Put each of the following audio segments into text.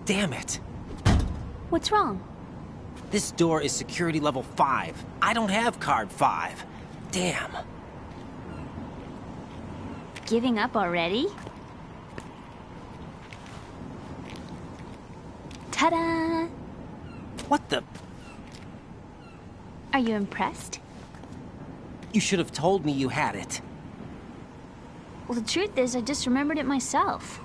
Damn it. What's wrong? This door is security level 5. I don't have card 5. Damn. Giving up already? Ta-da! What the? Are you impressed? You should have told me you had it. Well, the truth is, I just remembered it myself.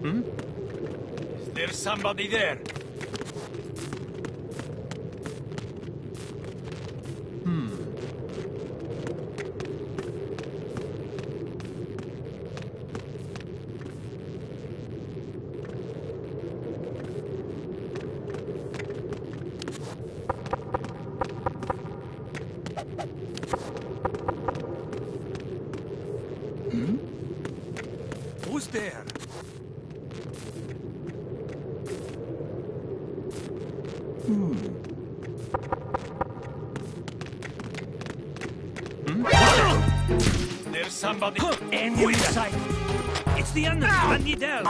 Is there somebody there? Who's there? There's somebody in sight. It's the under Bandidel.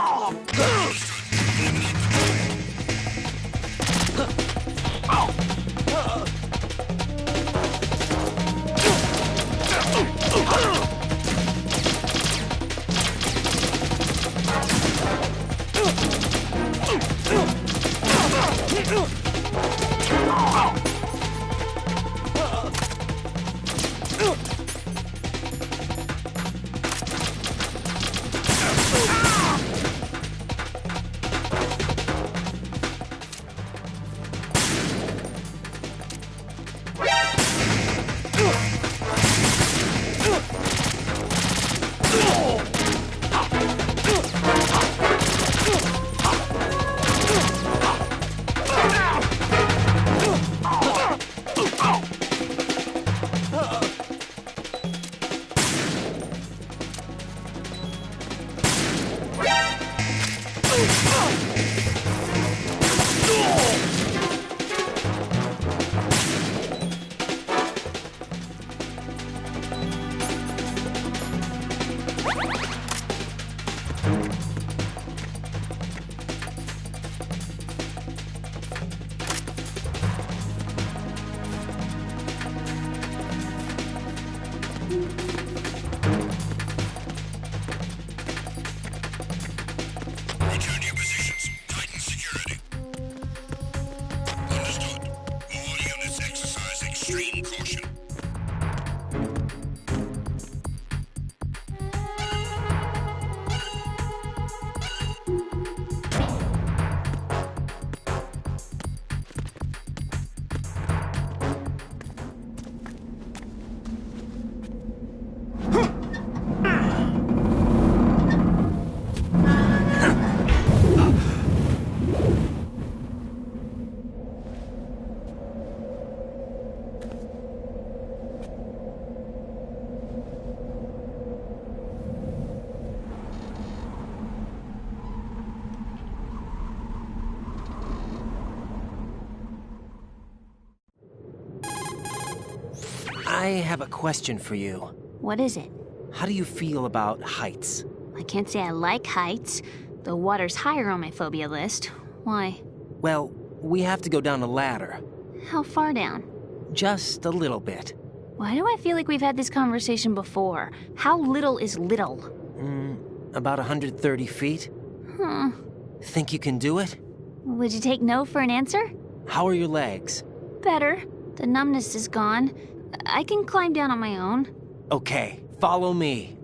Return to your positions. Tighten security. Understood. All units exercise extreme caution. I have a question for you. What is it? How do you feel about heights? I can't say I like heights. The water's higher on my phobia list. Why? Well, we have to go down a ladder. How far down? Just a little bit. Why do I feel like we've had this conversation before? How little is little? About 130 feet. Think you can do it? Would you take no for an answer? How are your legs? Better. The numbness is gone. I can climb down on my own. Okay, follow me.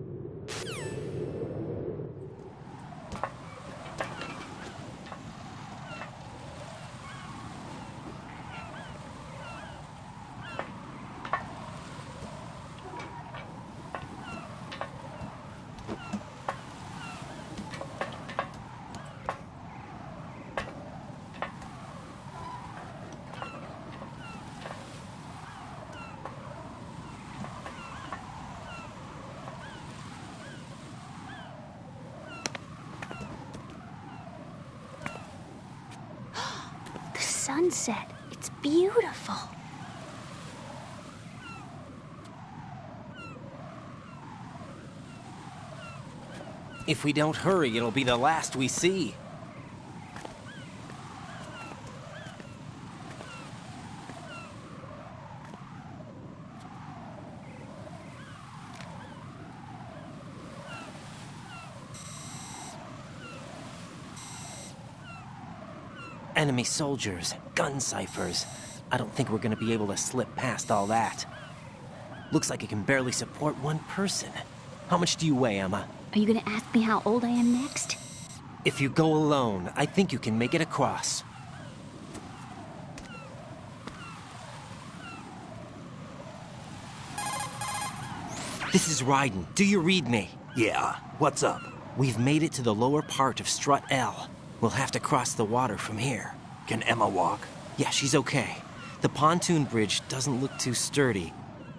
Sunset. It's beautiful. If we don't hurry, it'll be the last we see. Enemy soldiers, gun ciphers. I don't think we're gonna be able to slip past all that. Looks like it can barely support one person. How much do you weigh, Emma? Are you gonna ask me how old I am next? If you go alone, I think you can make it across. This is Ryden. Do you read me? Yeah, what's up? We've made it to the lower part of Strut L. We'll have to cross the water from here. Can Emma walk? Yeah, she's okay. The pontoon bridge doesn't look too sturdy.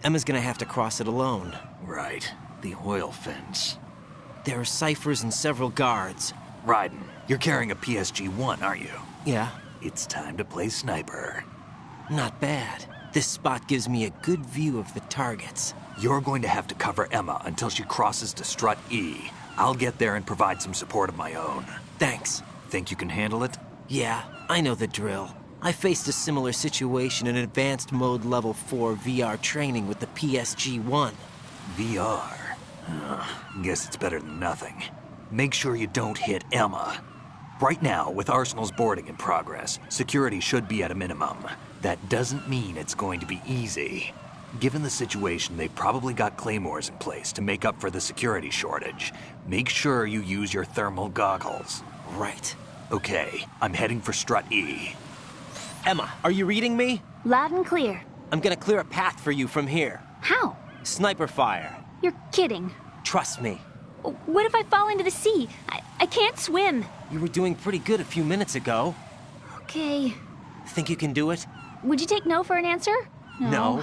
Emma's gonna have to cross it alone. Right, the oil fence. There are ciphers and several guards. Ryden, you're carrying a PSG-1, aren't you? Yeah, It's time to play sniper. not bad. This spot gives me a good view of the targets. You're going to have to cover Emma until she crosses to Strut E. I'll get there and provide some support of my own. Thanks. Think you can handle it? Yeah, I know the drill. I faced a similar situation in advanced mode level 4 VR training with the PSG-1. VR? Guess it's better than nothing. Make sure you don't hit Emma. Right now, with Arsenal's boarding in progress, security should be at a minimum. That doesn't mean it's going to be easy. Given the situation, they've probably got claymores in place to make up for the security shortage. Make sure you use your thermal goggles. Right. Okay, I'm heading for Strut E. Emma, are you reading me? Loud and clear. I'm gonna clear a path for you from here. How? Sniper fire. You're kidding. Trust me. What if I fall into the sea? I can't swim. You were doing pretty good a few minutes ago. Okay. Think you can do it? Would you take no for an answer? No.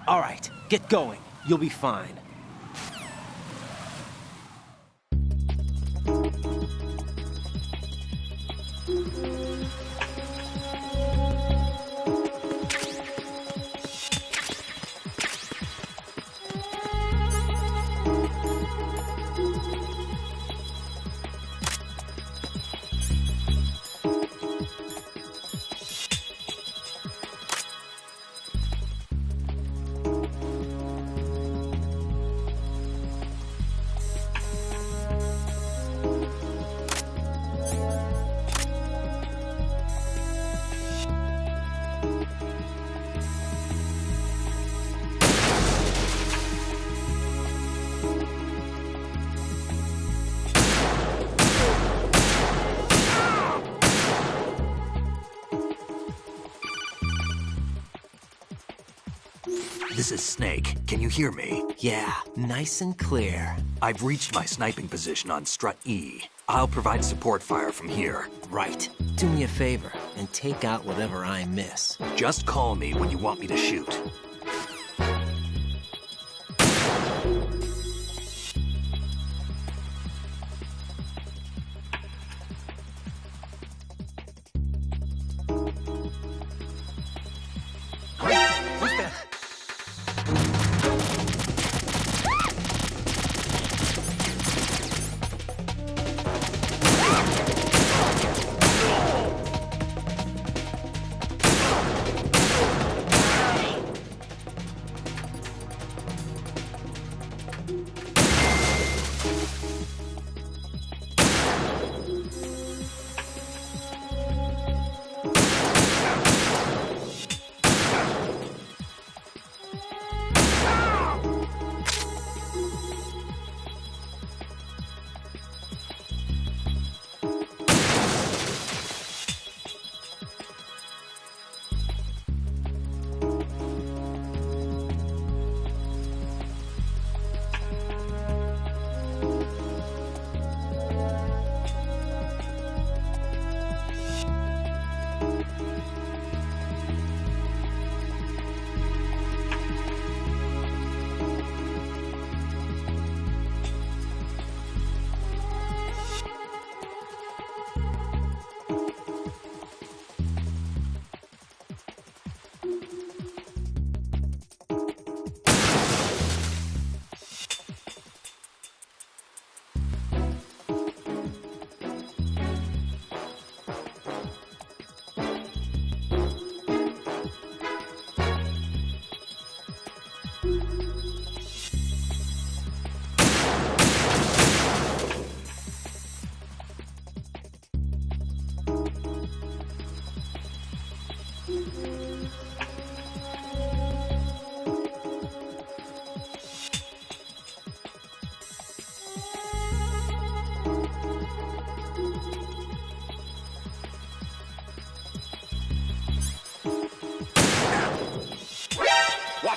All right, get going. You'll be fine. This is Snake. Can you hear me? Yeah, nice and clear. I've reached my sniping position on Strut E. I'll provide support fire from here. Right. Do me a favor and take out whatever I miss. Just call me when you want me to shoot.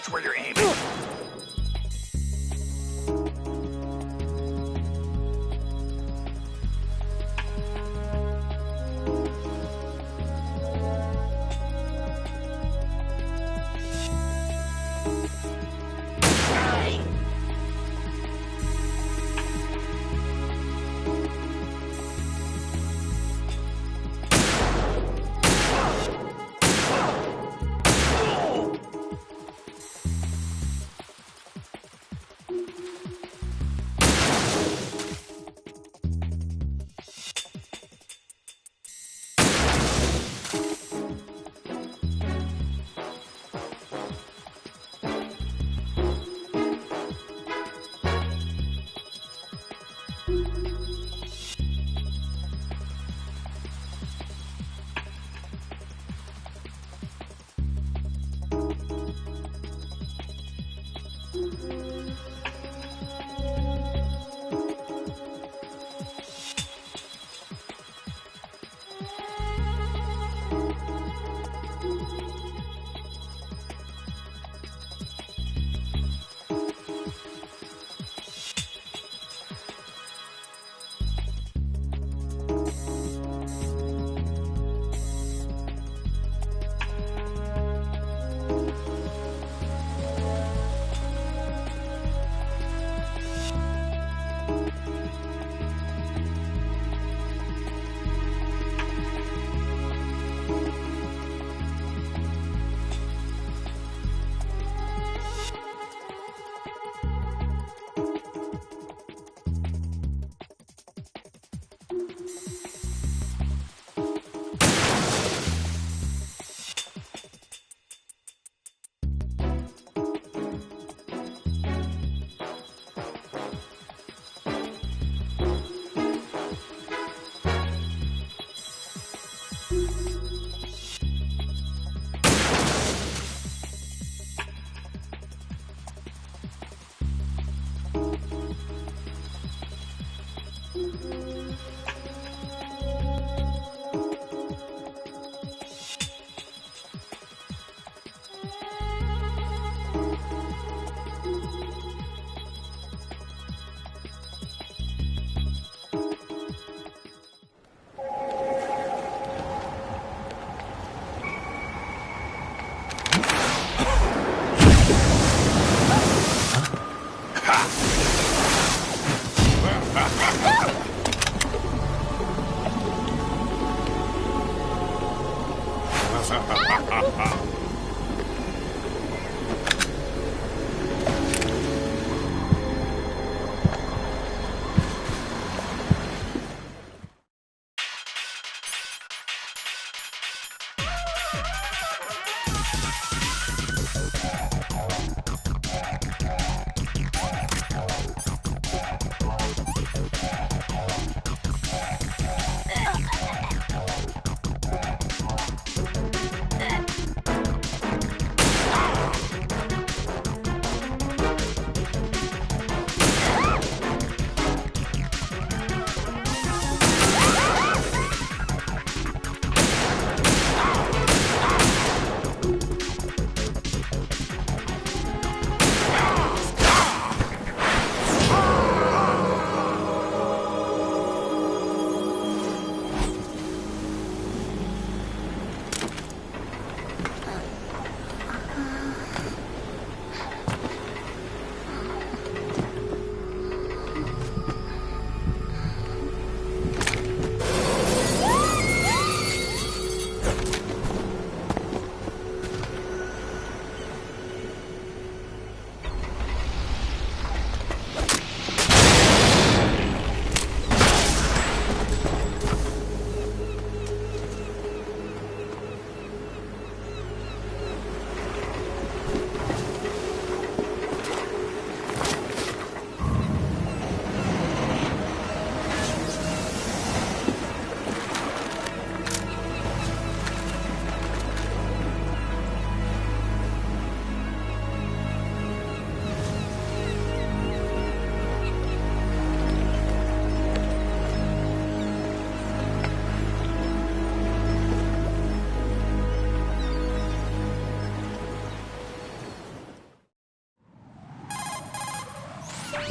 Watch where you're aiming.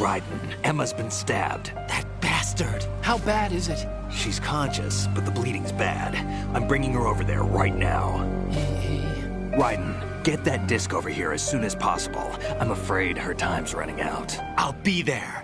Raiden, Emma's been stabbed. That bastard! How bad is it? She's conscious, but the bleeding's bad. I'm bringing her over there right now. Raiden, get that disc over here as soon as possible. I'm afraid her time's running out. I'll be there.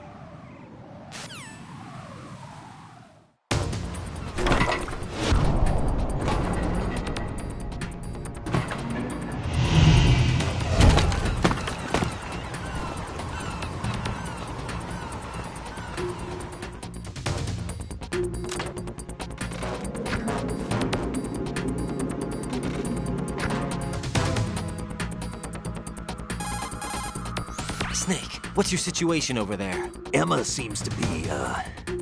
Snake, what's your situation over there? Emma seems to be,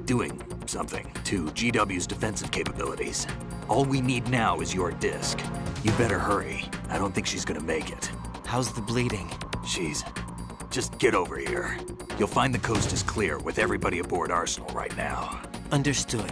doing something to GW's defensive capabilities. All we need now is your disc. You better hurry. I don't think she's gonna make it. How's the bleeding? Just get over here. You'll find the coast is clear with everybody aboard Arsenal right now. Understood.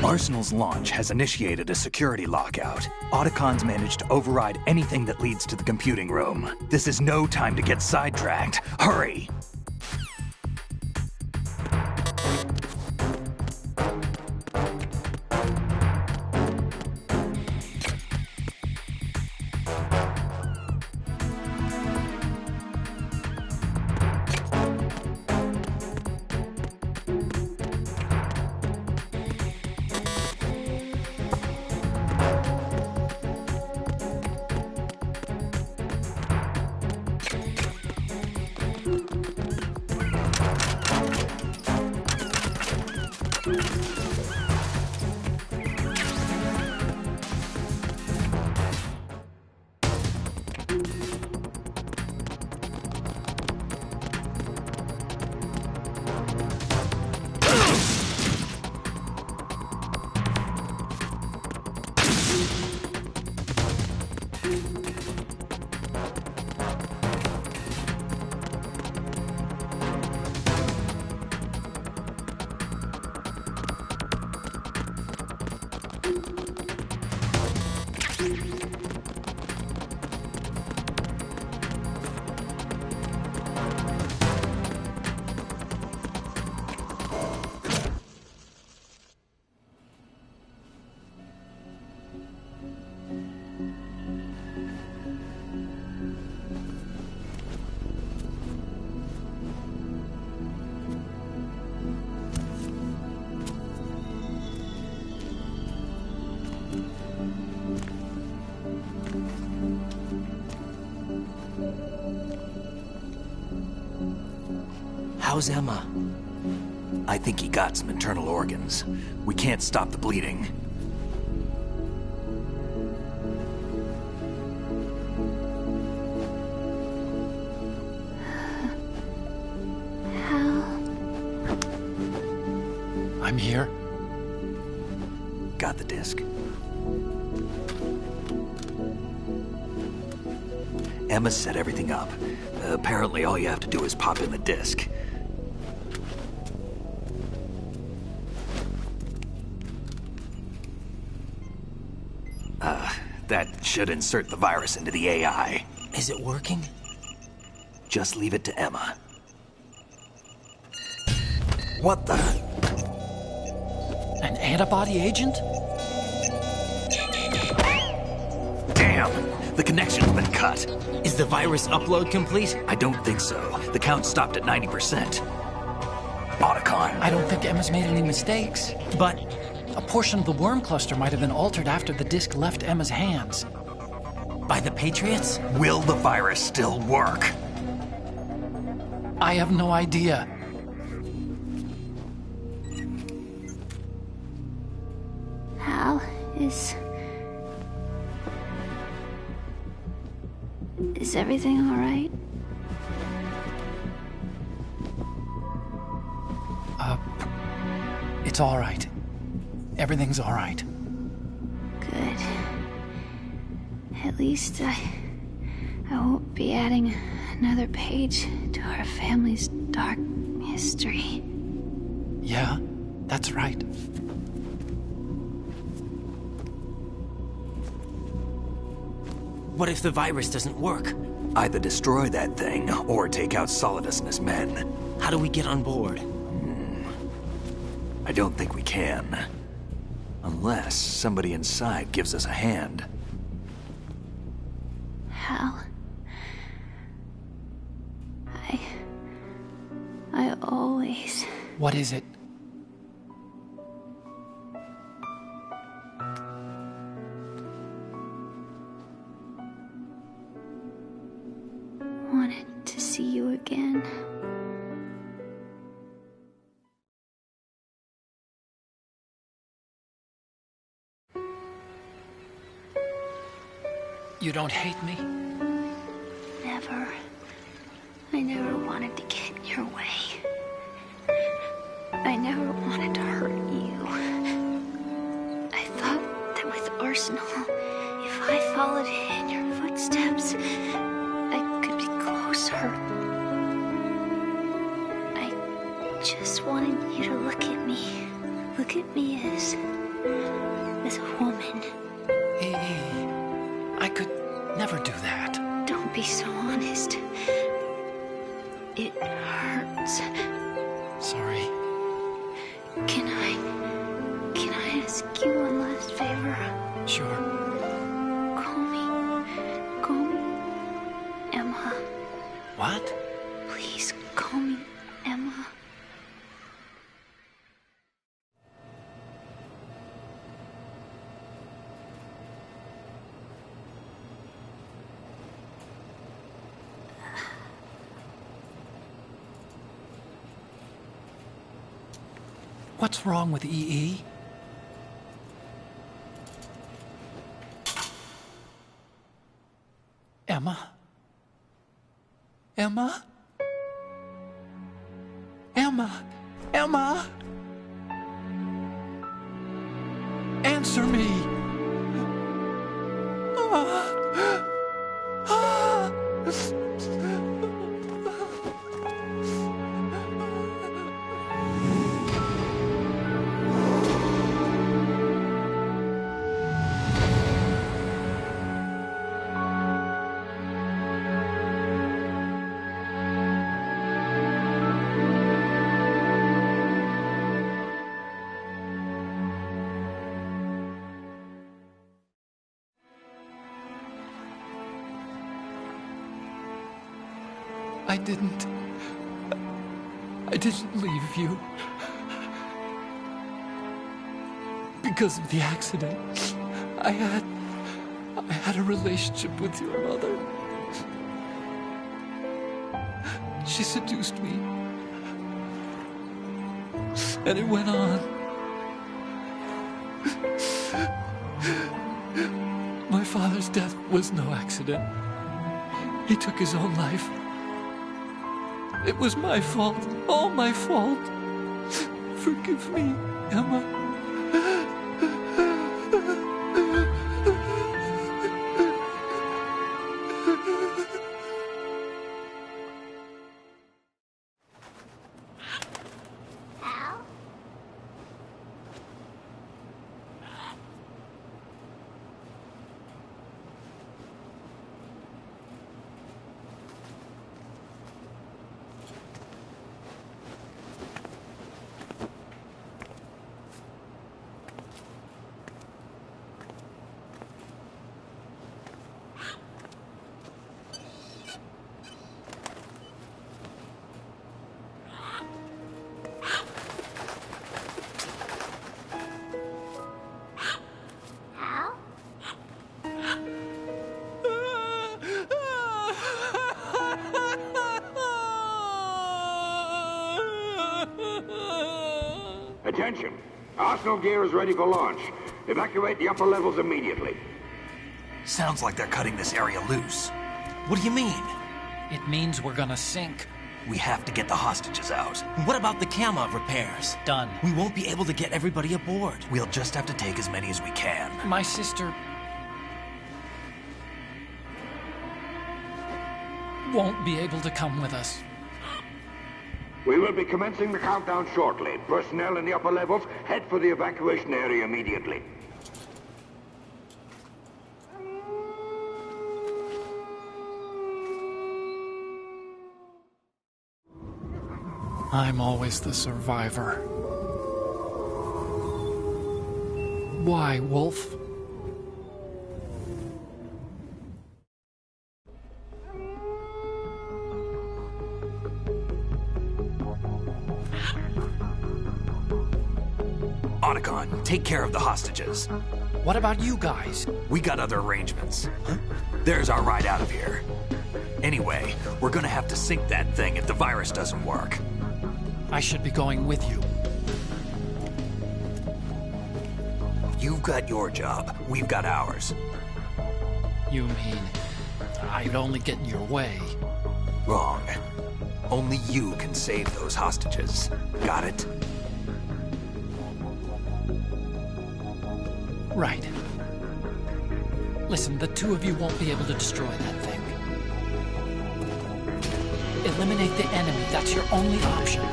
Arsenal's launch has initiated a security lockout. Otacons managed to override anything that leads to the computing room. This is no time to get sidetracked. Hurry! How's Emma? I think he got some internal organs. We can't stop the bleeding. I'm here. Got the disc. Emma set everything up. Apparently all you have to do is pop in the disc. That should insert the virus into the AI. Is it working? Just leave it to Emma. What the? An antibody agent? Damn! The connection's been cut. Is the virus upload complete? I don't think so. The count stopped at 90%. Otacon. I don't think Emma's made any mistakes. But A portion of the worm cluster might have been altered after the disc left Emma's hands. by the Patriots? Will the virus still work? I have no idea. Hal, is everything all right? It's all right. Everything's all right. Good. At least I won't be adding another page to our family's dark history. Yeah, that's right. What if the virus doesn't work? Either destroy that thing, or take out Solidus and his men. How do we get on board? I don't think we can. Unless somebody inside gives us a hand. Hal, I always... What is it? wanted to see you again. You don't hate me? Never. I never wanted to get in your way. I never wanted to hurt you. I thought that with Arsenal, if I followed in your footsteps, I could be closer. I just wanted you to look at me. Look at me as a woman. I could never do that. Don't be so honest. It hurts. Sorry. Can I ask you one last favor? Sure. Call me Emma. What? Please call me Emma. What's wrong with EE? Emma? Emma? Emma? Emma? Answer me! I didn't leave you. Because of the accident, I had a relationship with your mother. She seduced me, And it went on. My father's death was no accident. He took his own life. It was my fault, all my fault. Forgive me, Emma. Attention! Arsenal gear is ready for launch. Evacuate the upper levels immediately. Sounds like they're cutting this area loose. What do you mean? It means we're gonna sink. We have to get the hostages out. What about the camo repairs? Done. We won't be able to get everybody aboard. We'll just have to take as many as we can. My sister won't be able to come with us. We will be commencing the countdown shortly. Personnel in the upper levels, head for the evacuation area immediately. I'm always the survivor. Why, Wolf? Otacon, take care of the hostages. What about you guys? We got other arrangements. There's our ride out of here. Anyway, we're gonna have to sink that thing if the virus doesn't work. I should be going with you. You've got your job, we've got ours. You mean I'd only get in your way? Wrong. Only you can save those hostages. Got it? Right. Listen, the two of you won't be able to destroy that thing. Eliminate the enemy. That's your only option.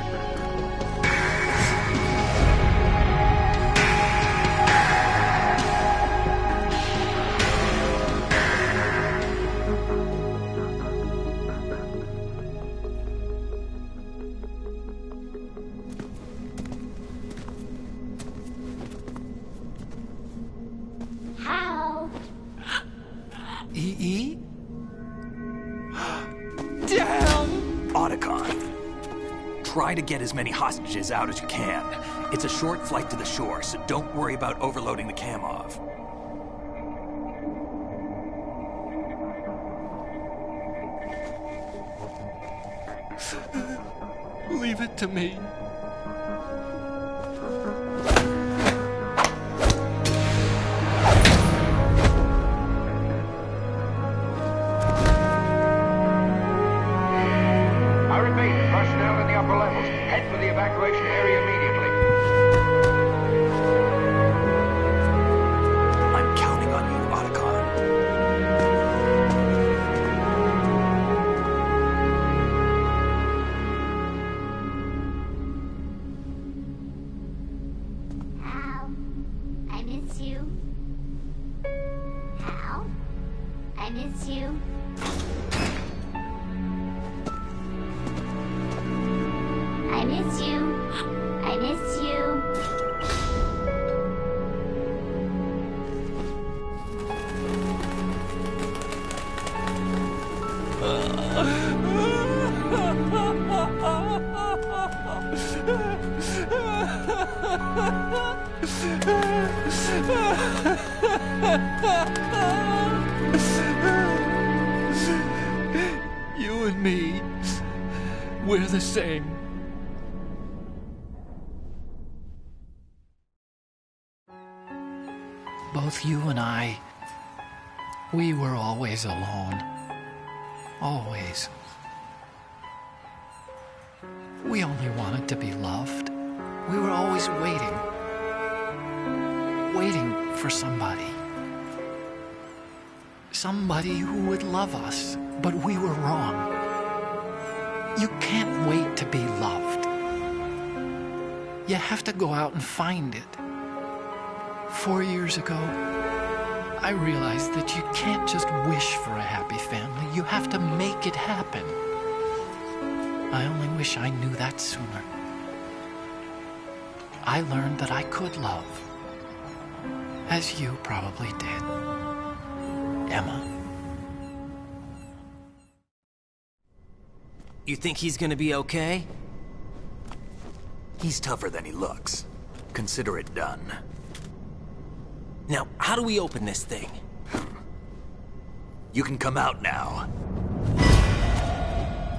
E.E.? Damn! Otacon, try to get as many hostages out as you can. It's a short flight to the shore, so don't worry about overloading the Kamov. Leave it to me. Personnel in the upper levels, head for the evacuation area immediately. I'm counting on you, Otacon. Hal, I miss you. Hal, I miss you. I miss you. I miss you. You and me, we're the same. both you and I, we were always alone. Always. We only wanted to be loved. We were always waiting. Waiting for somebody. Somebody who would love us, but we were wrong. You can't wait to be loved. You have to go out and find it. 4 years ago, I realized that you can't just wish for a happy family. You have to make it happen. I only wish I knew that sooner. I learned that I could love, as you probably did, Emma. You think he's gonna be okay? He's tougher than he looks. Consider it done. Now, how do we open this thing? You can come out now.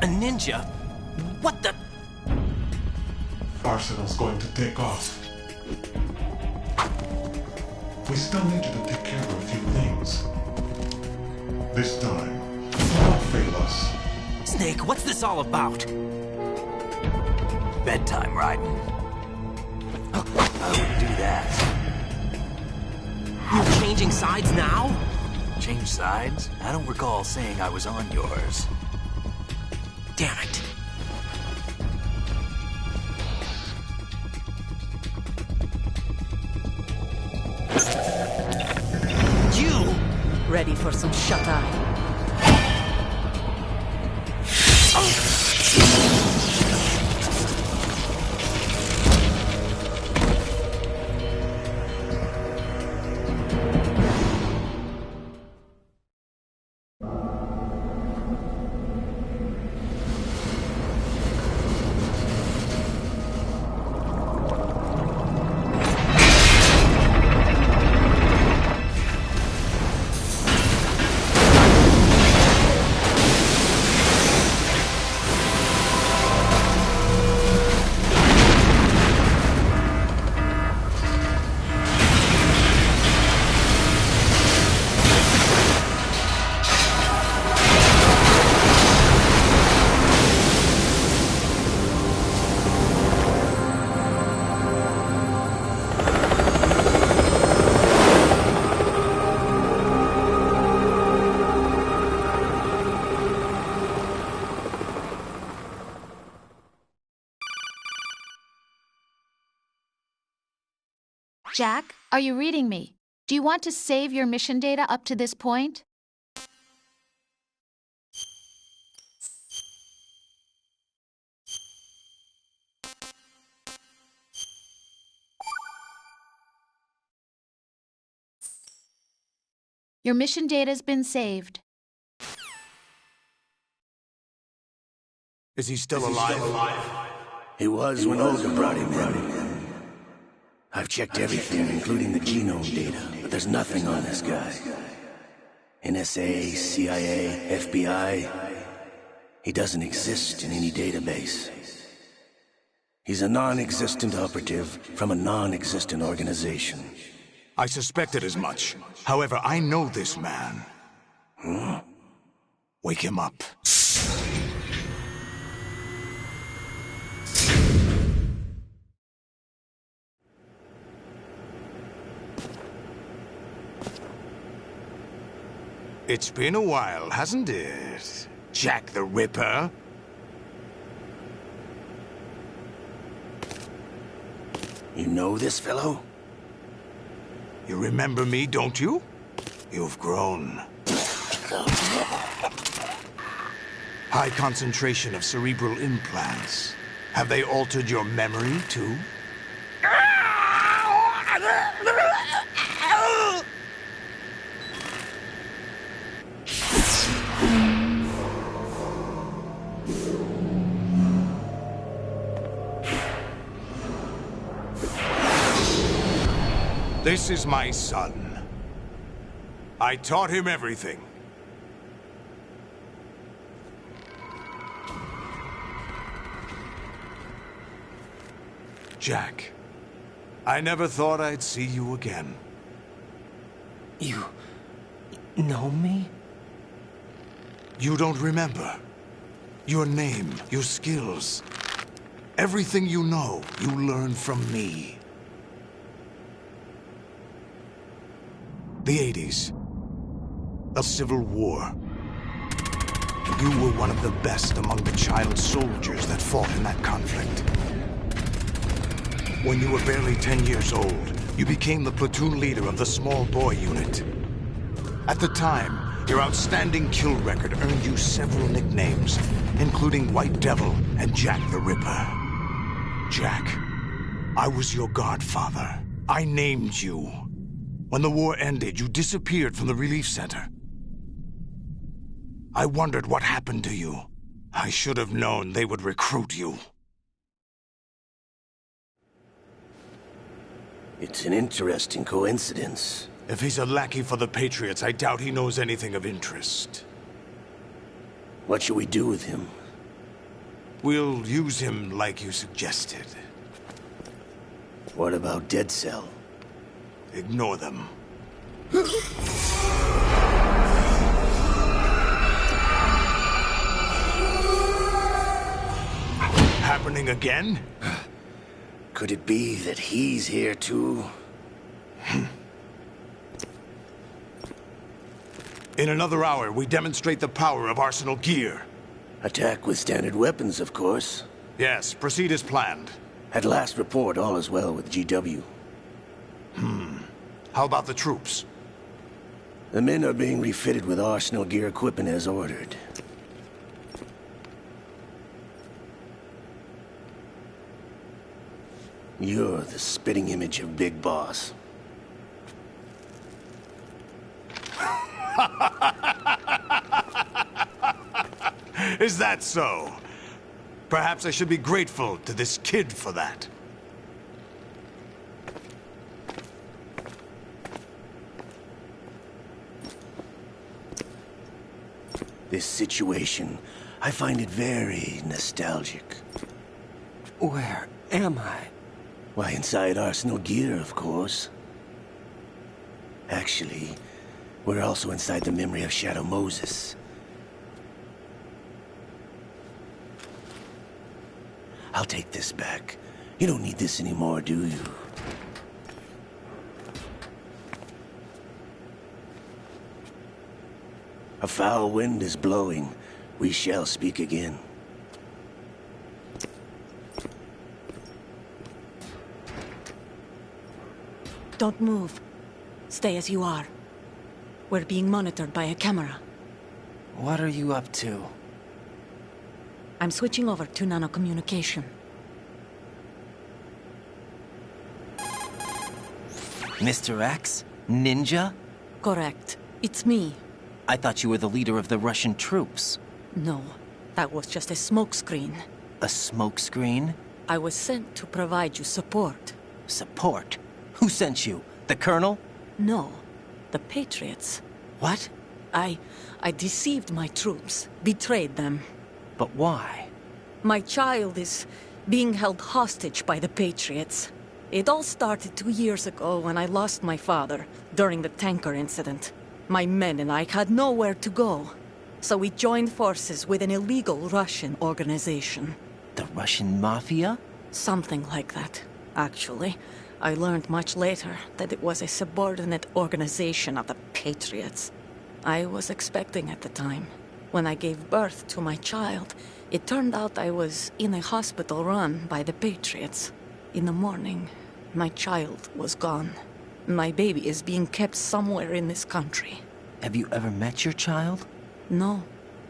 A ninja? What the? Arsenal's going to take off. We still need you to take care of a few things. This time, don't fail us. Snake, what's this all about? Bedtime, Raiden. I wouldn't do that. You're changing sides now? Change sides? I don't recall saying I was on yours. Damn it. You! Ready for some shut-eye? Jack, are you reading me? Do you want to save your mission data up to this point? Your mission data's been saved. Is he still alive? He was when Olga brought him in. I've checked everything, including the genome data, but there's nothing on this guy. NSA, CIA, FBI. He doesn't exist in any database. He's a non-existent operative from a non-existent organization. I suspected as much. However, I know this man. Huh? Wake him up. It's been a while, hasn't it? Jack the Ripper? You know this fellow? You remember me, don't you? You've grown. High concentration of cerebral implants. Have they altered your memory, too? This is my son. I taught him everything. Jack, I never thought I'd see you again. You... know me? You don't remember. Your name, your skills. Everything you know, you learned from me. The 80s. A civil war. You were one of the best among the child soldiers that fought in that conflict. When you were barely 10 years old, you became the platoon leader of the small boy unit. At the time, your outstanding kill record earned you several nicknames, including White Devil and Jack the Ripper. Jack, I was your godfather. I named you. When the war ended, you disappeared from the relief center. I wondered what happened to you. I should have known they would recruit you. It's an interesting coincidence. If he's a lackey for the Patriots, I doubt he knows anything of interest. What should we do with him? We'll use him like you suggested. What about Dead Cell? Ignore them. Happening again? Could it be that he's here too? In another hour, we demonstrate the power of Arsenal gear. Attack with standard weapons, of course. Yes, proceed as planned. At last report, all is well with GW. How about the troops? The men are being refitted with Arsenal gear equipment as ordered. You're the spitting image of Big Boss. Is that so? Perhaps I should be grateful to this kid for that. This situation, I find it very nostalgic. Where am I? Why, inside Arsenal gear, of course. Actually, we're also inside the memory of Shadow Moses. I'll take this back. You don't need this anymore, do you? A foul wind is blowing. We shall speak again. Don't move. Stay as you are. We're being monitored by a camera. What are you up to? I'm switching over to nanocommunication. Mr. X? Ninja? Correct. It's me. I thought you were the leader of the Russian troops. No, that was just a smokescreen. A smokescreen? I was sent to provide you support. Support? Who sent you? The Colonel? No, the Patriots. What? I deceived my troops, betrayed them. But why? My child is being held hostage by the Patriots. It all started 2 years ago when I lost my father during the tanker incident. My men and I had nowhere to go, so we joined forces with an illegal Russian organization. The Russian Mafia? Something like that, actually. I learned much later that it was a subordinate organization of the Patriots. I was expecting at the time. When I gave birth to my child, it turned out I was in a hospital run by the Patriots. In the morning, my child was gone. My baby is being kept somewhere in this country. Have you ever met your child? No.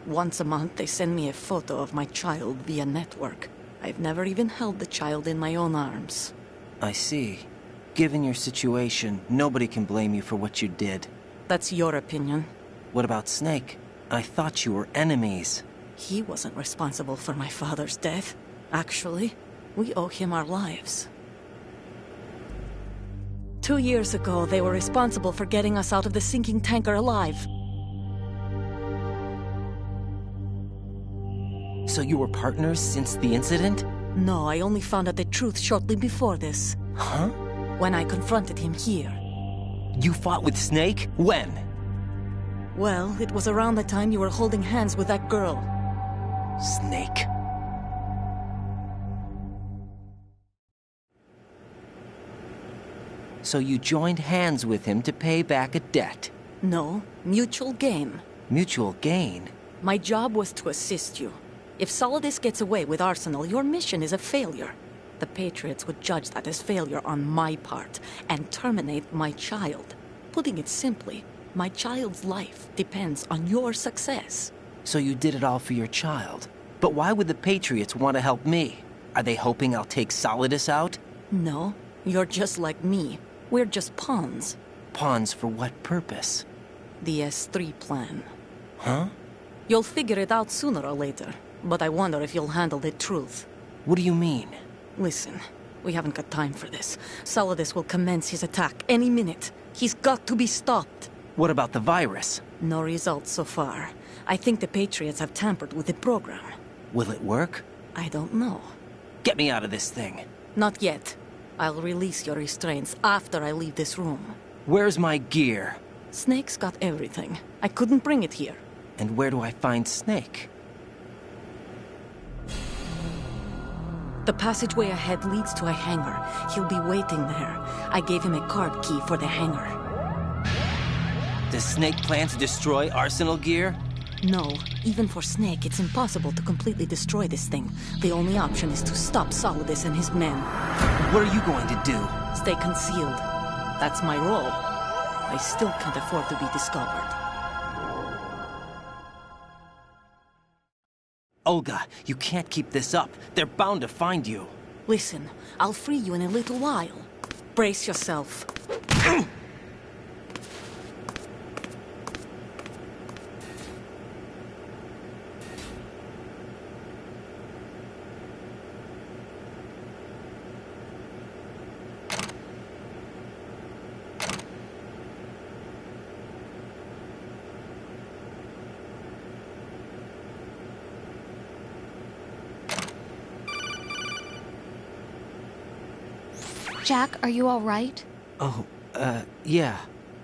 Once a month, they send me a photo of my child via network. I've never even held the child in my own arms. I see. Given your situation, nobody can blame you for what you did. That's your opinion. What about Snake? I thought you were enemies. He wasn't responsible for my father's death. Actually, we owe him our lives. 2 years ago, they were responsible for getting us out of the sinking tanker alive. So you were partners since the incident? No, I only found out the truth shortly before this. Huh? When I confronted him here. You fought with Snake? When? Well, it was around the time you were holding hands with that girl. Snake. So you joined hands with him to pay back a debt? No, mutual gain. Mutual gain? My job was to assist you. If Solidus gets away with Arsenal, your mission is a failure. The Patriots would judge that as failure on my part and terminate my child. Putting it simply, my child's life depends on your success. So you did it all for your child. But why would the Patriots want to help me? Are they hoping I'll take Solidus out? No, you're just like me. We're just pawns. Pawns for what purpose? The S3 plan. Huh? You'll figure it out sooner or later, but I wonder if you'll handle the truth. What do you mean? Listen, we haven't got time for this. Solidus will commence his attack any minute. He's got to be stopped. What about the virus? No results so far. I think the Patriots have tampered with the program. Will it work? I don't know. Get me out of this thing. Not yet. I'll release your restraints after I leave this room. Where's my gear? Snake's got everything. I couldn't bring it here. And where do I find Snake? The passageway ahead leads to a hangar. He'll be waiting there. I gave him a card key for the hangar. Does Snake plan to destroy Arsenal gear? No. Even for Snake, it's impossible to completely destroy this thing. The only option is to stop Solidus and his men. What are you going to do? Stay concealed. That's my role. I still can't afford to be discovered. Olga, you can't keep this up. They're bound to find you. Listen, I'll free you in a little while. Brace yourself. Jack, are you all right? Oh, yeah.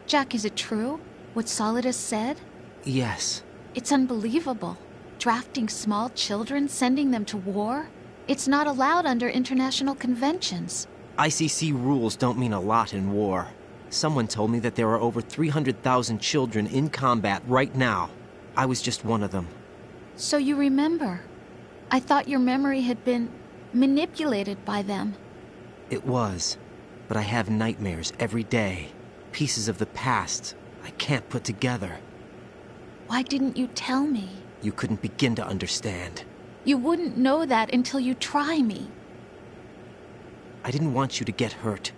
Jack, is it true? What Solidus said? Yes. It's unbelievable. Drafting small children, sending them to war? It's not allowed under international conventions. ICC rules don't mean a lot in war. Someone told me that there are over 300,000 children in combat right now. I was just one of them. So you remember. I thought your memory had been manipulated by them. It was, but I have nightmares every day. Pieces of the past I can't put together. Why didn't you tell me? You couldn't begin to understand. You wouldn't know that until you try me. I didn't want you to get hurt.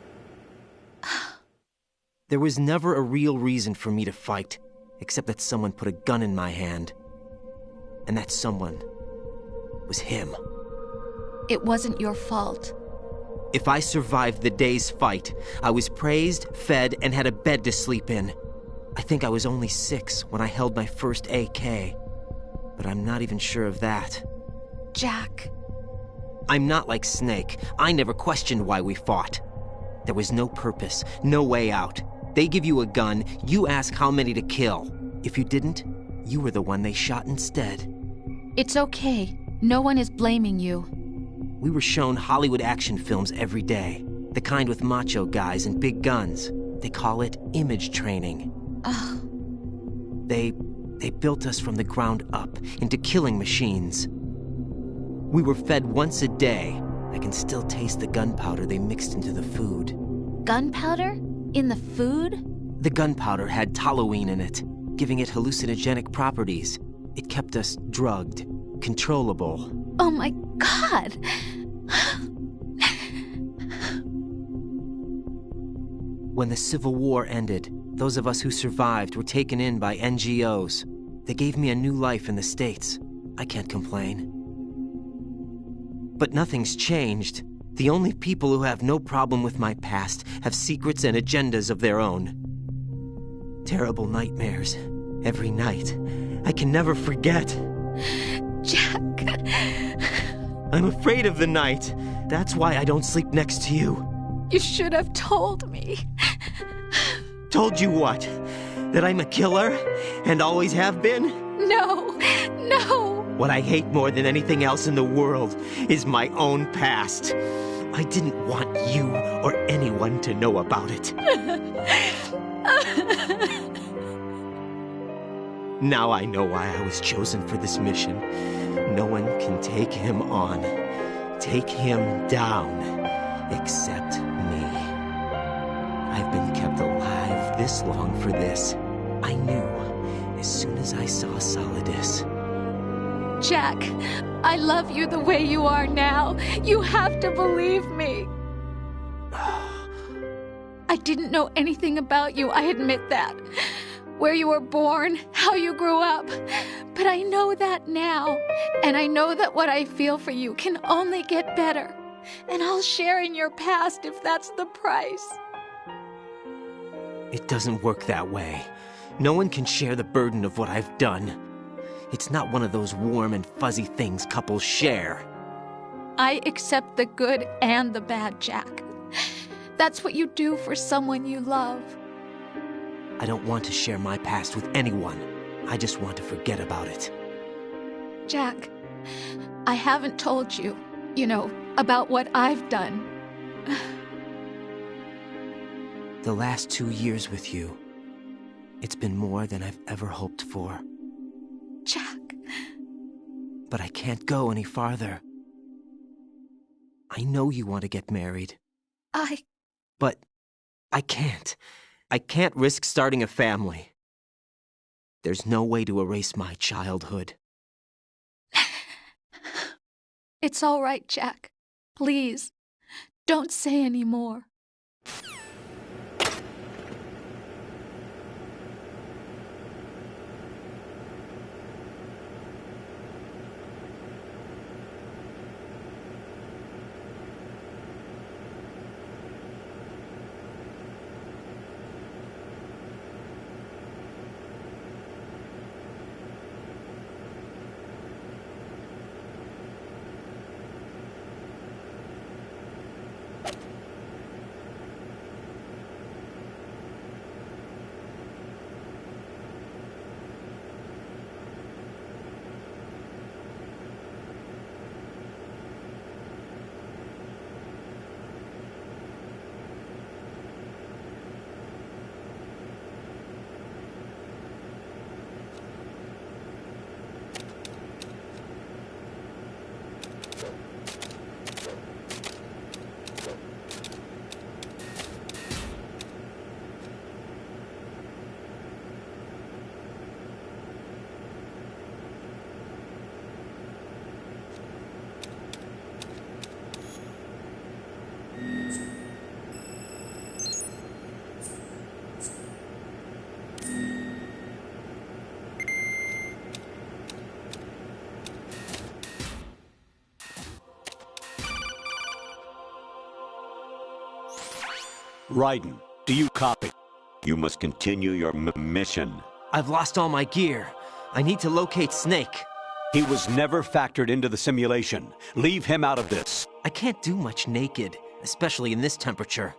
There was never a real reason for me to fight, except that someone put a gun in my hand. And that someone was him. It wasn't your fault. If I survived the day's fight, I was praised, fed, and had a bed to sleep in. I think I was only 6 when I held my first AK. But I'm not even sure of that. Jack. I'm not like Snake. I never questioned why we fought. There was no purpose, no way out. They give you a gun, you ask how many to kill. If you didn't, you were the one they shot instead. It's okay. No one is blaming you. We were shown Hollywood action films every day. The kind with macho guys and big guns. They call it image training. Ugh. They built us from the ground up into killing machines. We were fed once a day. I can still taste the gunpowder they mixed into the food. Gunpowder? In the food? The gunpowder had toluene in it, giving it hallucinogenic properties. It kept us drugged, controllable. Oh my God! When the Civil War ended, those of us who survived were taken in by NGOs. They gave me a new life in the States. I can't complain. But nothing's changed. The only people who have no problem with my past have secrets and agendas of their own. Terrible nightmares. Every night. I can never forget. Jack. I'm afraid of the night. That's why I don't sleep next to you. You should have told me. Told you what? That I'm a killer and always have been? No, no! What I hate more than anything else in the world is my own past. I didn't want you or anyone to know about it. Now I know why I was chosen for this mission. No one can take him on, take him down, except me. I've been kept alive this long for this. I knew as soon as I saw Solidus. Jack, I love you the way you are now. You have to believe me. I didn't know anything about you, I admit that. Where you were born, how you grew up. But I know that now. And I know that what I feel for you can only get better. And I'll share in your past if that's the price. It doesn't work that way. No one can share the burden of what I've done. It's not one of those warm and fuzzy things couples share. I accept the good and the bad, Jack. That's what you do for someone you love. I don't want to share my past with anyone. I just want to forget about it. Jack, I haven't told you, about what I've done. The last 2 years with you, it's been more than I've ever hoped for. Jack. But I can't go any farther. I know you want to get married. But I can't. I can't risk starting a family. There's no way to erase my childhood. It's all right, Jack. Please, don't say any more. Raiden, do you copy? You must continue your mission. I've lost all my gear. I need to locate Snake. He was never factored into the simulation. Leave him out of this. I can't do much naked, especially in this temperature.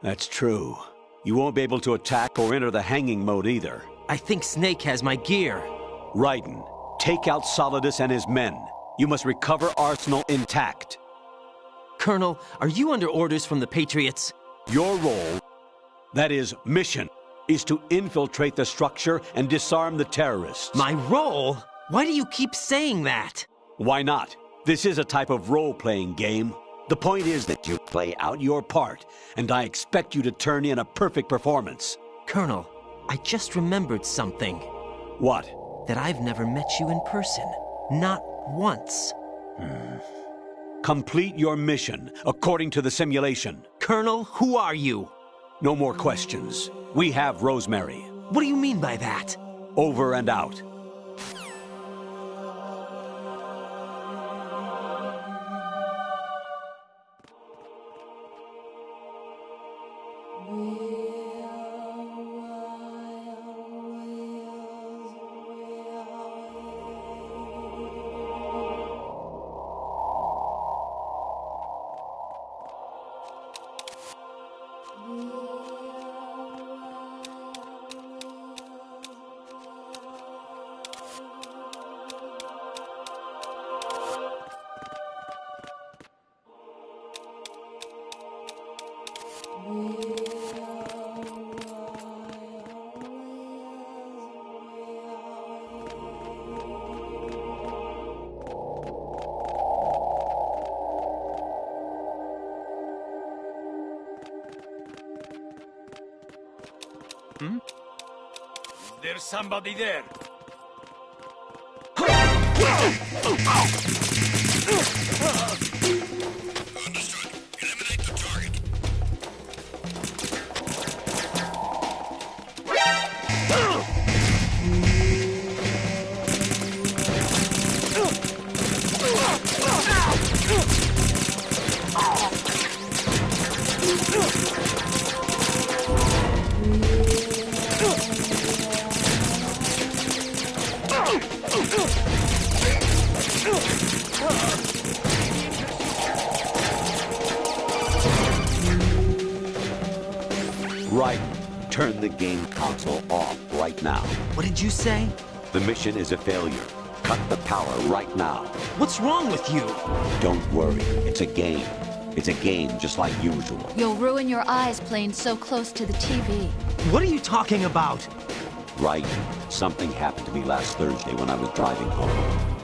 That's true. You won't be able to attack or enter the hanging mode either. I think Snake has my gear. Raiden, take out Solidus and his men. You must recover Arsenal intact. Colonel, are you under orders from the Patriots? Your role, that is, mission, is to infiltrate the structure and disarm the terrorists. My role? Why do you keep saying that? Why not? This is a type of role-playing game. The point is that you play out your part, and I expect you to turn in a perfect performance. Colonel, I just remembered something. What? That I've never met you in person. Not once. Complete your mission, according to the simulation. Colonel, who are you? No more questions. We have Rosemary. What do you mean by that? Over and out. There's somebody there. Understood. Eliminate the target. Right. Turn the game console off right now. What did you say? The mission is a failure. Cut the power right now. What's wrong with you? Don't worry. It's a game. It's a game just like usual. You'll ruin your eyes playing so close to the TV. What are you talking about? Right. Something happened to me last Thursday when I was driving home.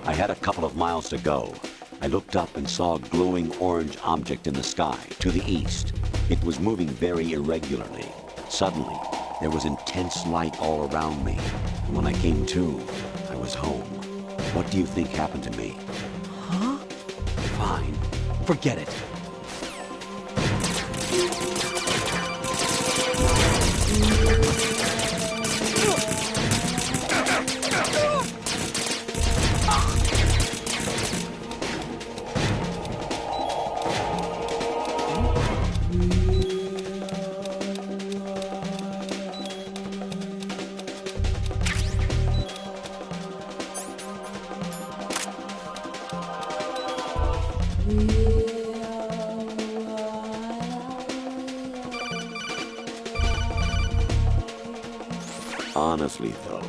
I had a couple of miles to go. I looked up and saw a glowing orange object in the sky to the east. It was moving very irregularly. Suddenly, there was intense light all around me. And when I came to, I was home. What do you think happened to me? Huh? Fine. Forget it. Honestly, though,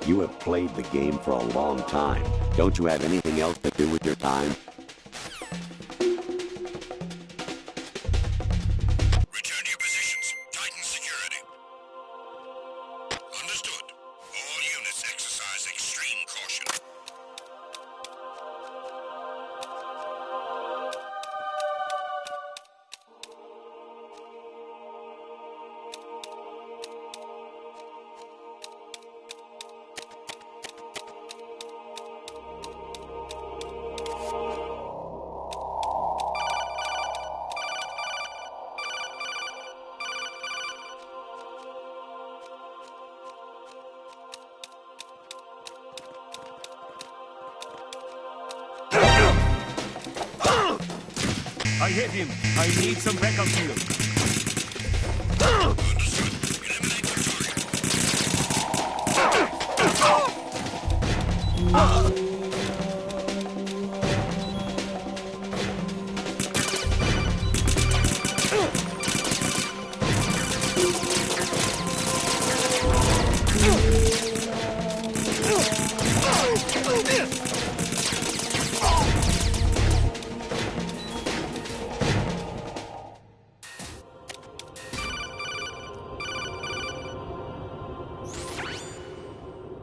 you have played the game for a long time. Don't you have anything else to do with your time? Return to your positions. Tighten security. Understood. All units exercise extreme caution. I hit him. I need some backup here.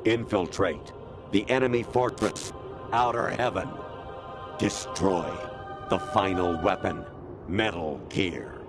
Infiltrate the enemy fortress, Outer Heaven. Destroy the final weapon, Metal Gear.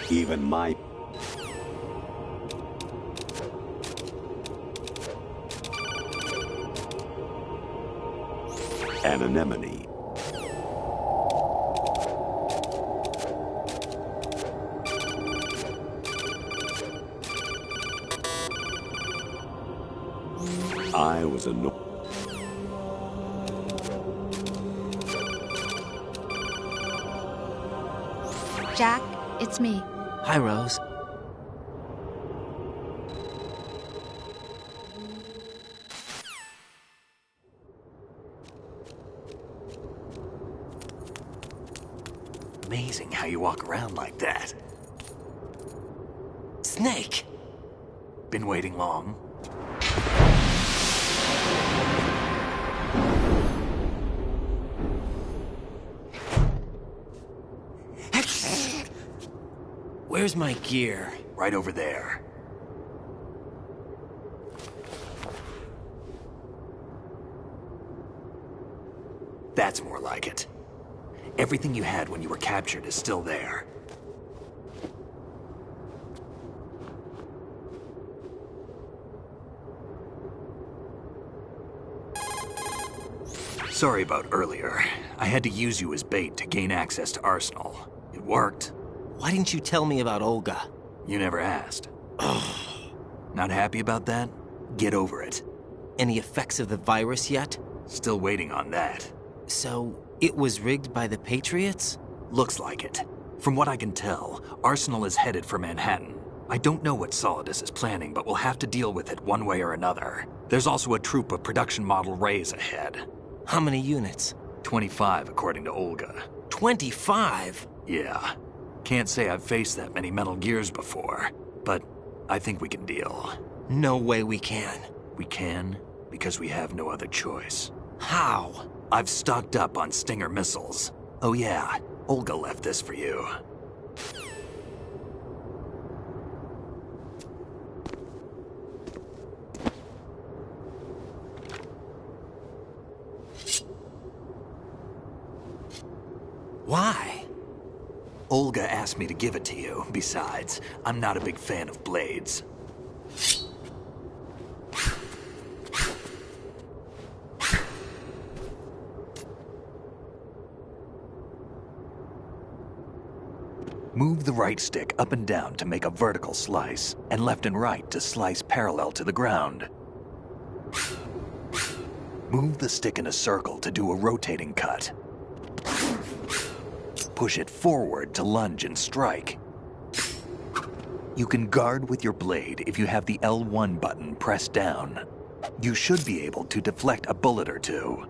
Even my... anonymity. I was a... Jack, it's me. Hi, Rose. Amazing how you walk around like that. Snake! Been waiting long? Where's my gear? Right over there. That's more like it. Everything you had when you were captured is still there. Sorry about earlier. I had to use you as bait to gain access to Arsenal. It worked. Why didn't you tell me about Olga? You never asked. Not happy about that? Get over it. Any effects of the virus yet? Still waiting on that. So, it was rigged by the Patriots? Looks like it. From what I can tell, Arsenal is headed for Manhattan. I don't know what Solidus is planning, but we'll have to deal with it one way or another. There's also a troop of production model Rays ahead. How many units? 25, according to Olga. 25? Yeah. Can't say I've faced that many Metal Gears before, but I think we can deal. No way we can. We can, because we have no other choice. How? I've stocked up on Stinger missiles. Oh yeah, Olga left this for you. Why? Olga asked me to give it to you. Besides, I'm not a big fan of blades. Move the right stick up and down to make a vertical slice, and left and right to slice parallel to the ground. Move the stick in a circle to do a rotating cut. Push it forward to lunge and strike. You can guard with your blade if you have the L1 button pressed down. You should be able to deflect a bullet or two.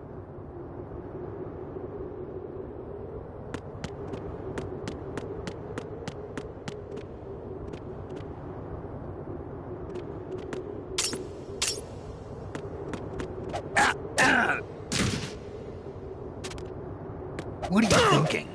What are you thinking?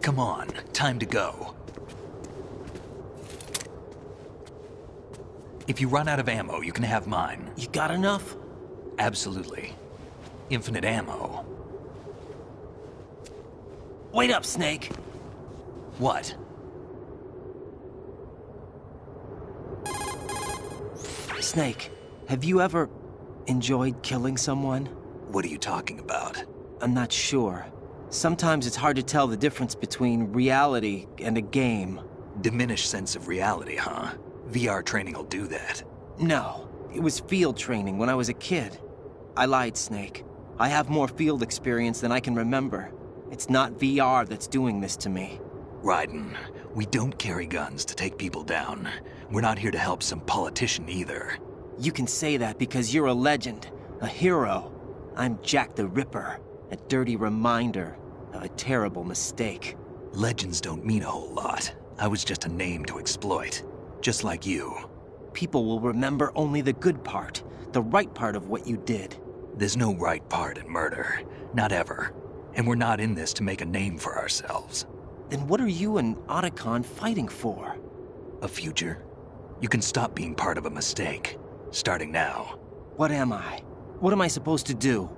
Come on, time to go. If you run out of ammo, you can have mine. You got enough? Absolutely. Infinite ammo. Wait up, Snake. What? Snake, have you ever enjoyed killing someone? What are you talking about? I'm not sure. Sometimes it's hard to tell the difference between reality and a game. Diminished sense of reality, huh? VR training will do that. No, it was field training when I was a kid. I lied, Snake. I have more field experience than I can remember. It's not VR that's doing this to me. Raiden, we don't carry guns to take people down. We're not here to help some politician either. You can say that because you're a legend, a hero. I'm Jack the Ripper, a dirty reminder of a terrible mistake. Legends don't mean a whole lot. I was just a name to exploit, just like you. People will remember only the good part, the right part of what you did. There's no right part in murder, not ever. And we're not in this to make a name for ourselves. Then what are you and Otacon fighting for? A future? You can stop being part of a mistake, starting now. What am I? What am I supposed to do?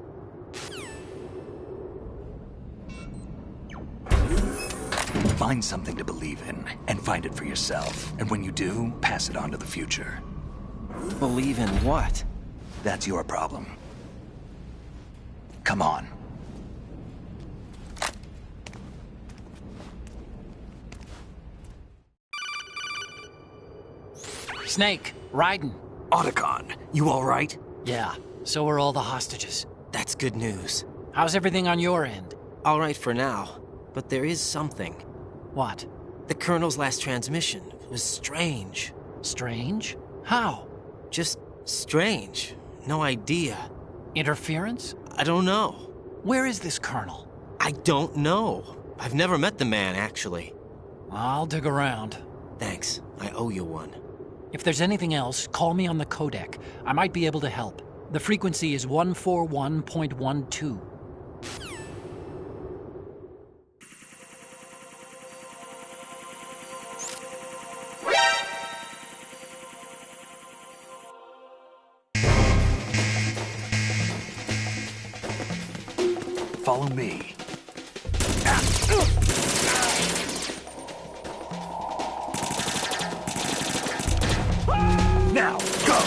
Find something to believe in, and find it for yourself. And when you do, pass it on to the future. Believe in what? That's your problem. Come on. Snake, Raiden. Otacon, you all right? Yeah, so are all the hostages. That's good news. How's everything on your end? All right for now, but there is something. What? The Colonel's last transmission was strange. Strange? How? Just strange. No idea. Interference? I don't know. Where is this Colonel? I don't know. I've never met the man, actually. I'll dig around. Thanks. I owe you one. If there's anything else, call me on the codec. I might be able to help. The frequency is 141.12. Follow me. Now, go!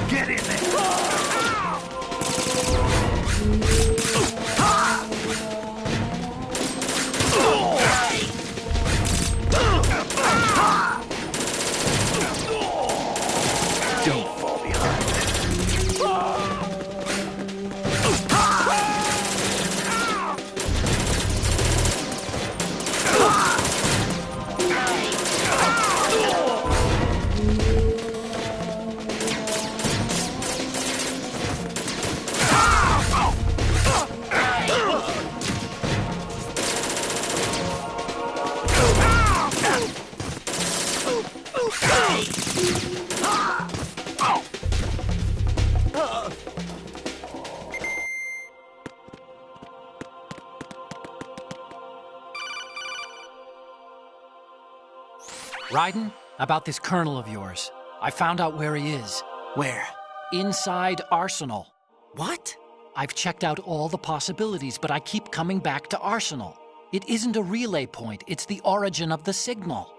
Get in there! Don't fall behind. Raiden, about this Colonel of yours. I found out where he is. Where? Inside Arsenal. What? I've checked out all the possibilities, but I keep coming back to Arsenal. It isn't a relay point, it's the origin of the signal.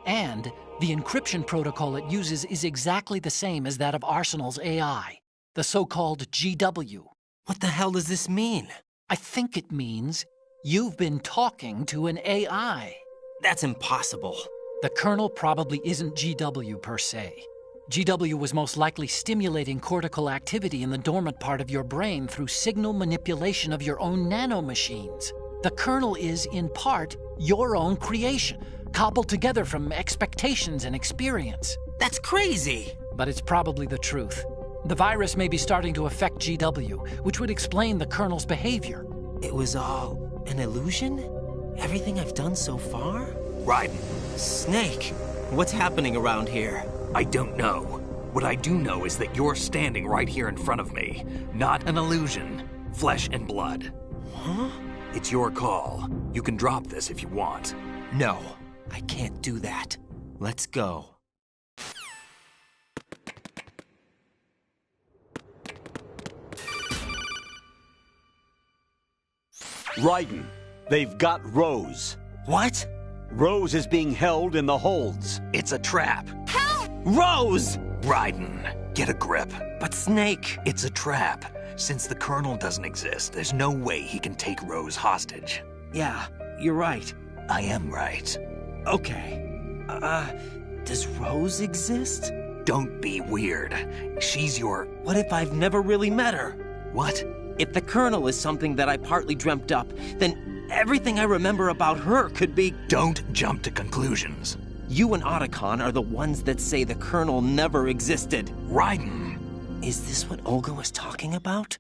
And the encryption protocol it uses is exactly the same as that of Arsenal's AI, the so-called GW. What the hell does this mean? I think it means you've been talking to an AI. That's impossible. The Colonel probably isn't GW per se. GW was most likely stimulating cortical activity in the dormant part of your brain through signal manipulation of your own nanomachines. The Colonel is, in part, your own creation, cobbled together from expectations and experience. That's crazy! But it's probably the truth. The virus may be starting to affect GW, which would explain the Colonel's behavior. It was all an illusion? Everything I've done so far? Raiden. Snake, what's happening around here? I don't know. What I do know is that you're standing right here in front of me. Not an illusion. Flesh and blood. Huh? It's your call. You can drop this if you want. No, I can't do that. Let's go. Raiden, they've got Rose. What? Rose is being held in the holds. It's a trap. Help! Rose! Raiden, get a grip. But Snake... It's a trap. Since the Colonel doesn't exist, there's no way he can take Rose hostage. Yeah, you're right. I am right. Okay. Does Rose exist? Don't be weird. She's your... What if I've never really met her? What? If the Colonel is something that I partly dreamt up, then everything I remember about her could be... Don't jump to conclusions. You and Otacon are the ones that say the Colonel never existed. Raiden! Is this what Olga was talking about?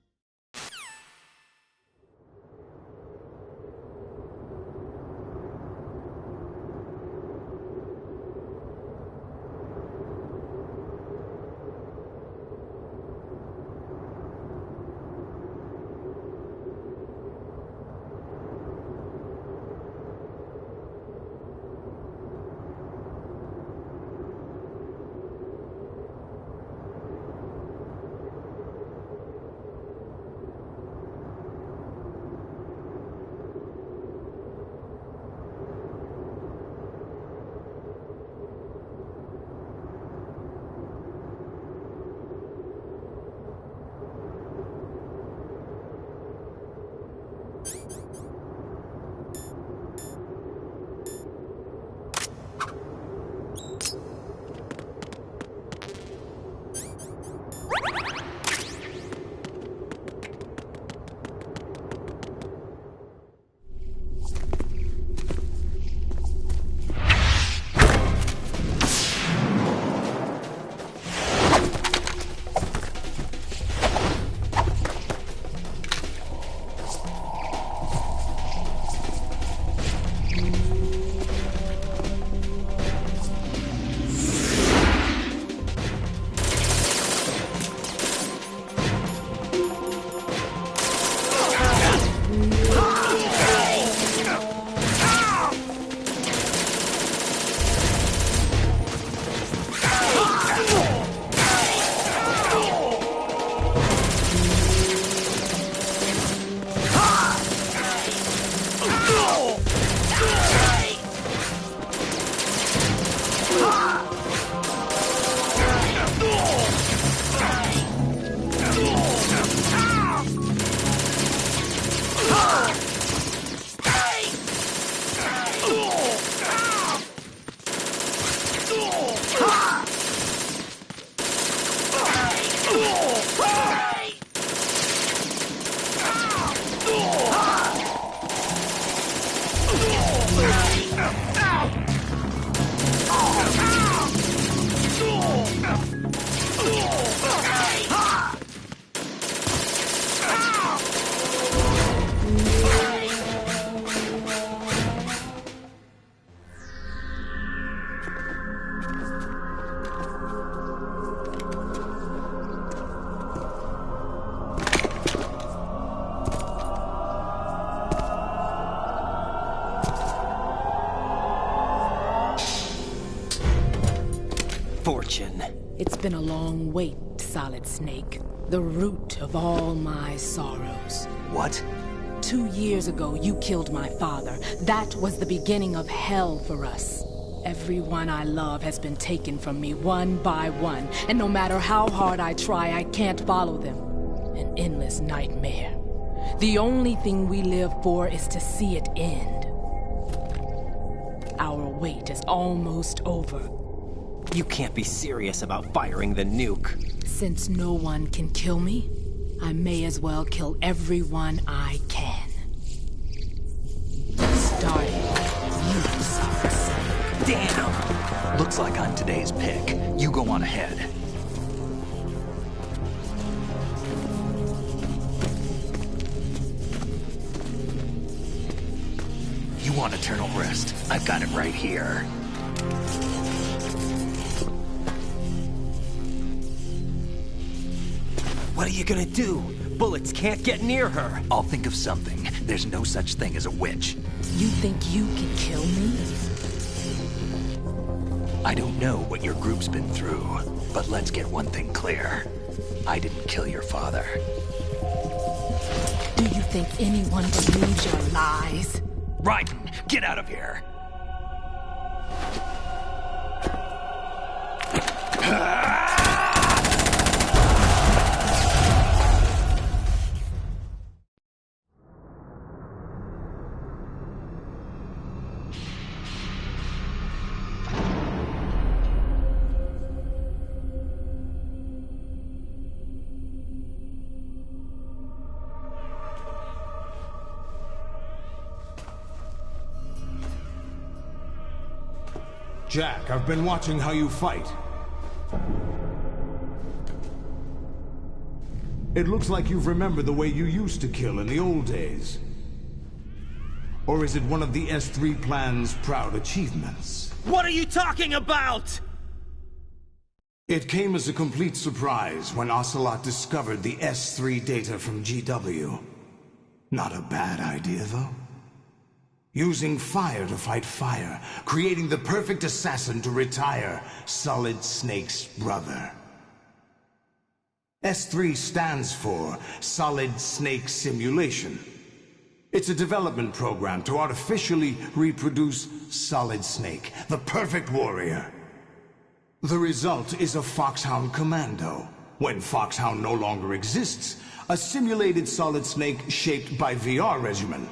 Fortune. It's been a long wait, Solid Snake. The root of all my sorrows. What? 2 years ago, you killed my father. That was the beginning of hell for us. Everyone I love has been taken from me one by one, and no matter how hard I try, I can't follow them. An endless nightmare. The only thing we live for is to see it end. Our wait is almost over. You can't be serious about firing the nuke. Since no one can kill me, I may as well kill everyone I can. Starting you, Solid Snake. Damn! Looks like I'm today's pick. You go on ahead. You want eternal rest? I've got it right here. What are you gonna do? Bullets can't get near her. I'll think of something. There's no such thing as a witch. You think you can kill me? I don't know what your group's been through, but let's get one thing clear. I didn't kill your father. Do Do you think anyone believes your lies? Raiden, get out of here! Jack, I've been watching how you fight. It looks like you've remembered the way you used to kill in the old days. Or is it one of the S3 plan's proud achievements? What are you talking about? It came as a complete surprise when Ocelot discovered the S3 data from GW. Not a bad idea, though. Using fire to fight fire, creating the perfect assassin to retire Solid Snake's brother. S3 stands for Solid Snake Simulation. It's a development program to artificially reproduce Solid Snake, the perfect warrior. The result is a Foxhound Commando. When Foxhound no longer exists, a simulated Solid Snake shaped by VR regimen.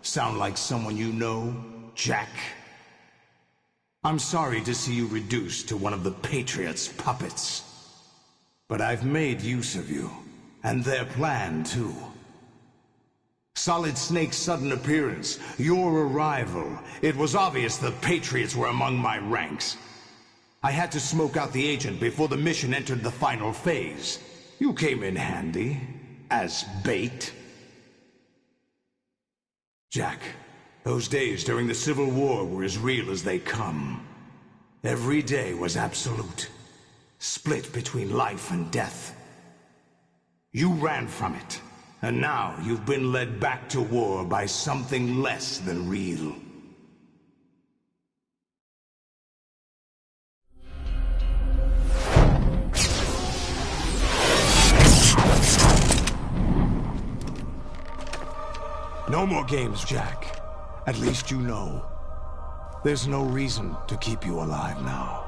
Sound like someone you know, Jack? I'm sorry to see you reduced to one of the Patriots' puppets. But I've made use of you, and their plan too. Solid Snake's sudden appearance, your arrival, it was obvious the Patriots were among my ranks. I had to smoke out the agent before the mission entered the final phase. You came in handy, as bait. Jack, those days during the Civil War were as real as they come. Every day was absolute, split between life and death. You ran from it, and now you've been led back to war by something less than real. No more games, Jack. At least you know. There's no reason to keep you alive now.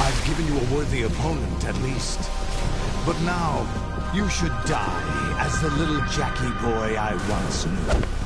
I've given you a worthy opponent, at least. But now, you should die as the little Jackie boy I once knew.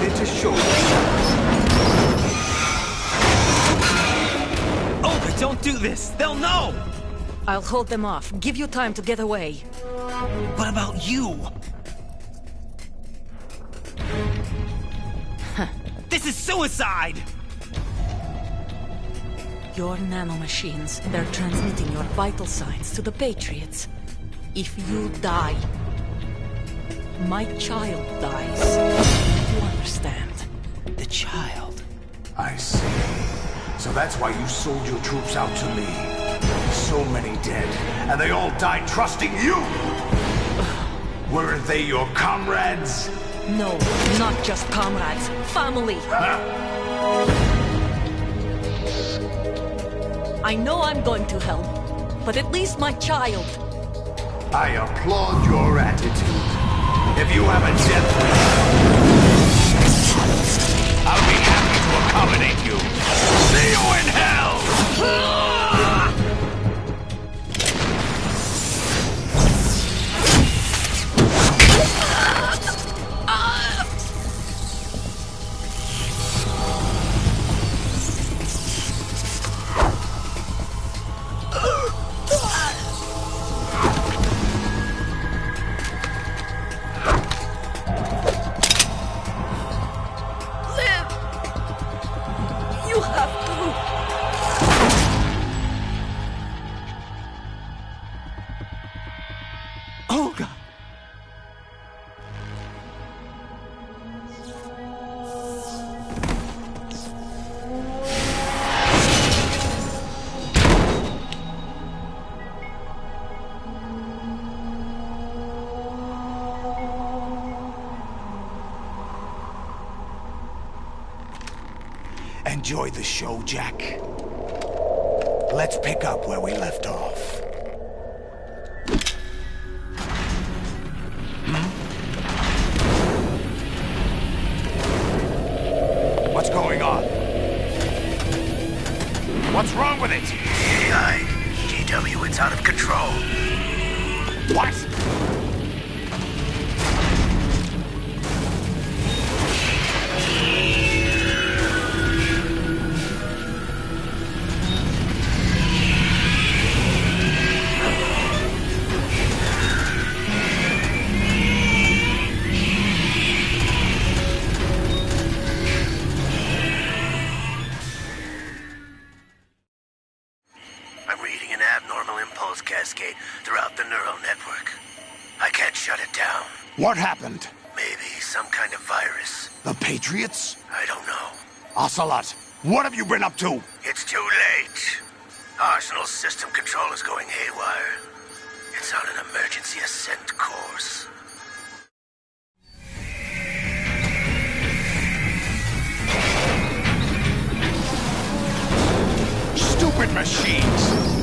excited to show yourself. Olga, don't do this! They'll know! I'll hold them off. Give you time to get away. What about you? This is suicide! Your nanomachines, they're transmitting your vital signs to the Patriots. If you die, my child dies. You understand? The child. I see. So that's why you sold your troops out to me. So many dead, and they all died trusting you! Weren't they your comrades? No, not just comrades. Family! I know I'm going to hell, but at least my child. I applaud your attitude. If you have a death wish, I'll be happy to accommodate you. See you in hell! Olga! Enjoy the show, Jack. Let's pick up where we left off. What's going on? What's wrong with it? AI, GW, it's out of control. What? I'm reading an abnormal impulse cascade throughout the neural network. I can't shut it down. What happened? Maybe some kind of virus. The Patriots? I don't know. Ocelot, what have you been up to? It's too late. Arsenal's system control is going haywire. It's on an emergency ascent course. Stupid machines!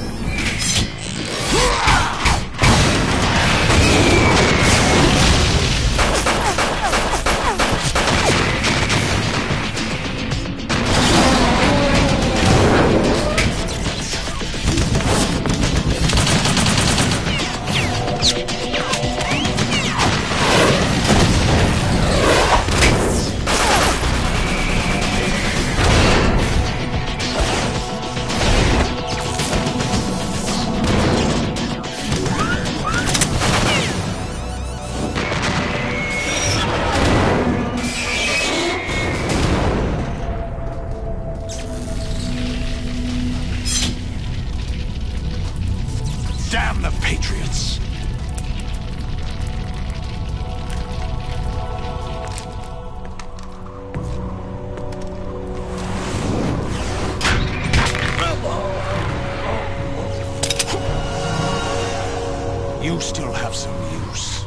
Damn the Patriots! You still have some use.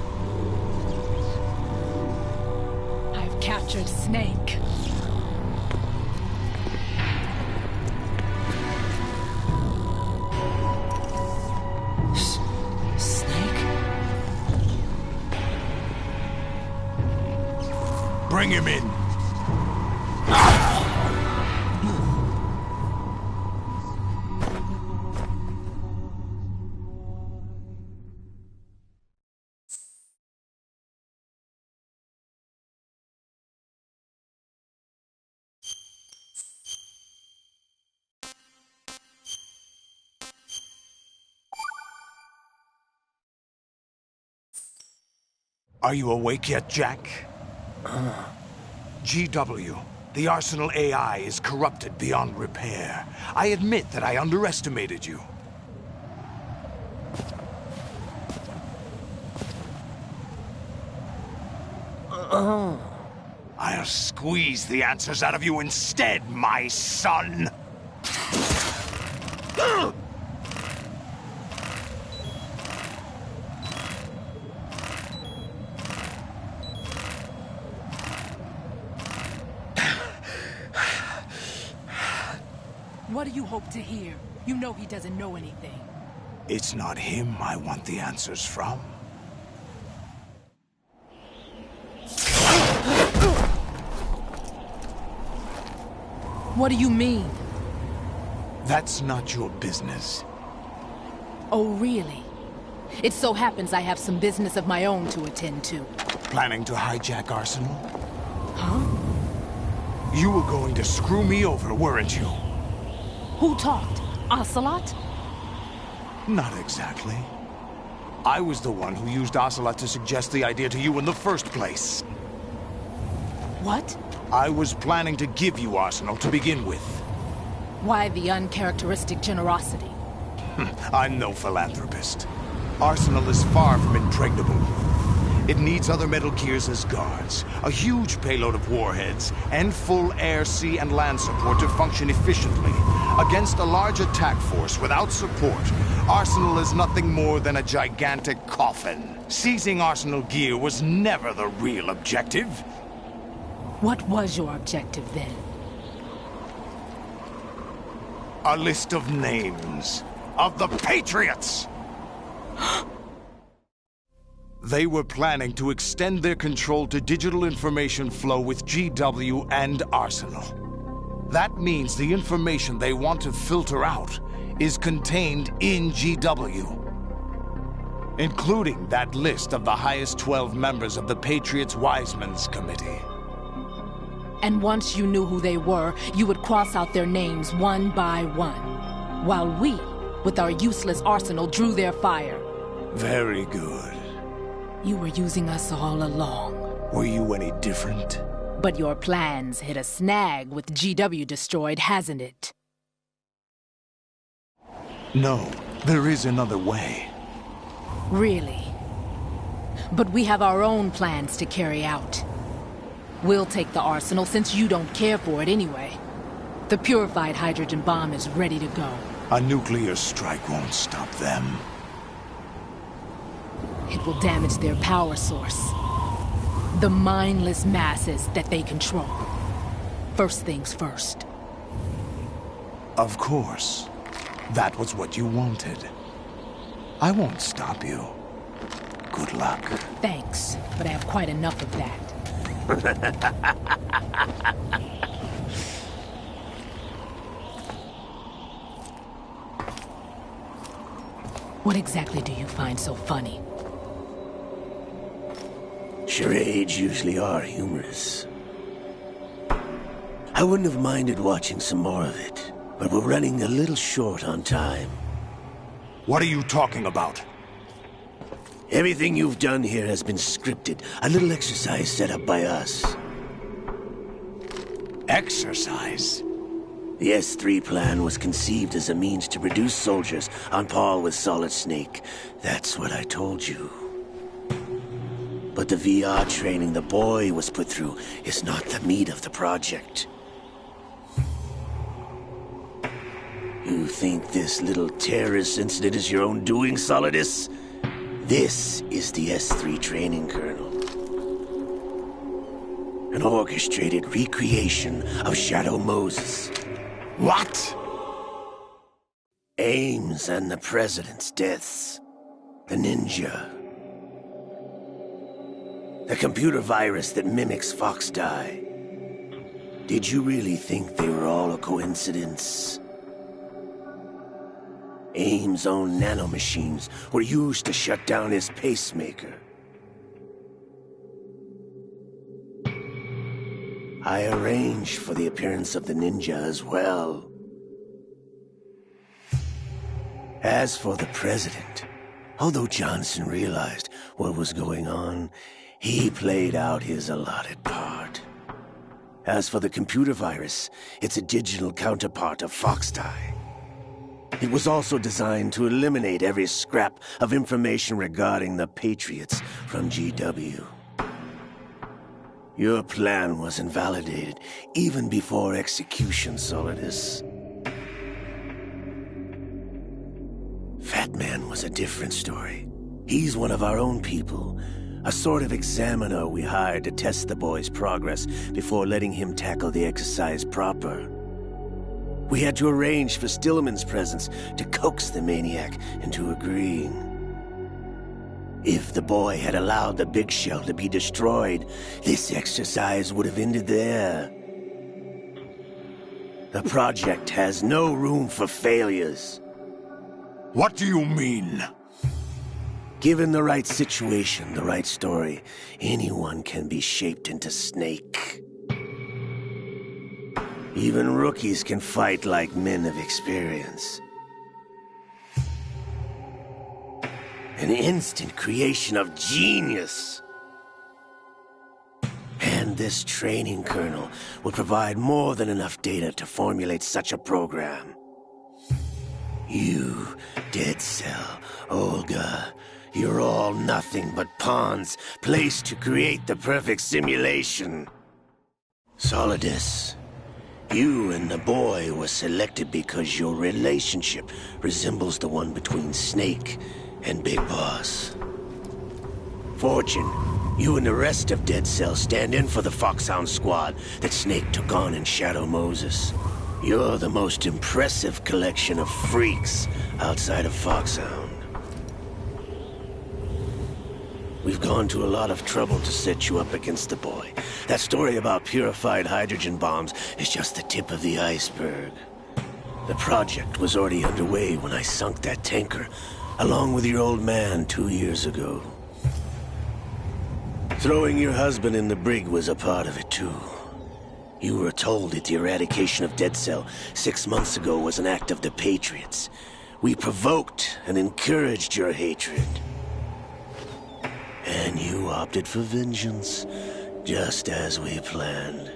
I've captured Snake. Snake? Bring him in. Are you awake yet, Jack? GW, the Arsenal AI is corrupted beyond repair. I admit that I underestimated you. I'll squeeze the answers out of you instead, my son! What do you hope to hear? You know he doesn't know anything. It's not him I want the answers from. What do you mean? That's not your business. Oh, really? It so happens I have some business of my own to attend to. Planning to hijack Arsenal? Huh? You were going to screw me over, weren't you? Who talked? Ocelot? Not exactly. I was the one who used Ocelot to suggest the idea to you in the first place. What? I was planning to give you Arsenal to begin with. Why the uncharacteristic generosity? I'm no philanthropist. Arsenal is far from impregnable. It needs other Metal Gears as guards, a huge payload of warheads, and full air, sea, and land support to function efficiently. Against a large attack force without support, Arsenal is nothing more than a gigantic coffin. Seizing Arsenal gear was never the real objective. What was your objective then? A list of names of the Patriots! They were planning to extend their control to digital information flow with GW and Arsenal. That means the information they want to filter out is contained in GW, including that list of the highest 12 members of the Patriots Wiseman's Committee. And once you knew who they were, you would cross out their names one by one, while we, with our useless arsenal, drew their fire. Very good. You were using us all along. Were you any different? But your plans hit a snag with GW destroyed, hasn't it? No, there is another way. Really? But we have our own plans to carry out. We'll take the arsenal since you don't care for it anyway. The purified hydrogen bomb is ready to go. A nuclear strike won't stop them. It will damage their power source. The mindless masses that they control. First things first. Of course. That was what you wanted. I won't stop you. Good luck. Thanks, but I have quite enough of that. What exactly do you find so funny? Charades usually are humorous. I wouldn't have minded watching some more of it, but we're running a little short on time. What are you talking about? Everything you've done here has been scripted. A little exercise set up by us. Exercise? The S3 plan was conceived as a means to produce soldiers on par with Solid Snake. That's what I told you. But the VR training the boy was put through is not the meat of the project. You think this little terrorist incident is your own doing, Solidus? This is the S3 training kernel. An orchestrated recreation of Shadow Moses. What? Ames and the President's deaths. The ninja. The computer virus that mimics Foxdie. Did you really think they were all a coincidence? Ames' own nanomachines were used to shut down his pacemaker. I arranged for the appearance of the ninja as well. As for the President, although Johnson realized what was going on, He played out his allotted part. As for the computer virus, it's a digital counterpart of Foxdie. It was also designed to eliminate every scrap of information regarding the Patriots from GW. Your plan was invalidated even before execution, Solidus. Fat Man was a different story. He's one of our own people, a sort of examiner we hired to test the boy's progress before letting him tackle the exercise proper. We had to arrange for Stillman's presence to coax the maniac into agreeing. If the boy had allowed the big shell to be destroyed, this exercise would have ended there. The project has no room for failures. What do you mean? Given the right situation, the right story, anyone can be shaped into Snake. Even rookies can fight like men of experience. An instant creation of genius. And this training kernel will provide more than enough data to formulate such a program. You, Dead Cell, Olga, you're all nothing but pawns placed to create the perfect simulation. Solidus, you and the boy were selected because your relationship resembles the one between Snake and Big Boss. Fortune, you and the rest of Dead Cell stand in for the Foxhound squad that Snake took on in Shadow Moses. You're the most impressive collection of freaks outside of Foxhound. We've gone to a lot of trouble to set you up against the boy. That story about purified hydrogen bombs is just the tip of the iceberg. The project was already underway when I sunk that tanker, along with your old man 2 years ago. Throwing your husband in the brig was a part of it too. You were told that the eradication of Dead Cell 6 months ago was an act of the Patriots. We provoked and encouraged your hatred. And you opted for vengeance, just as we planned.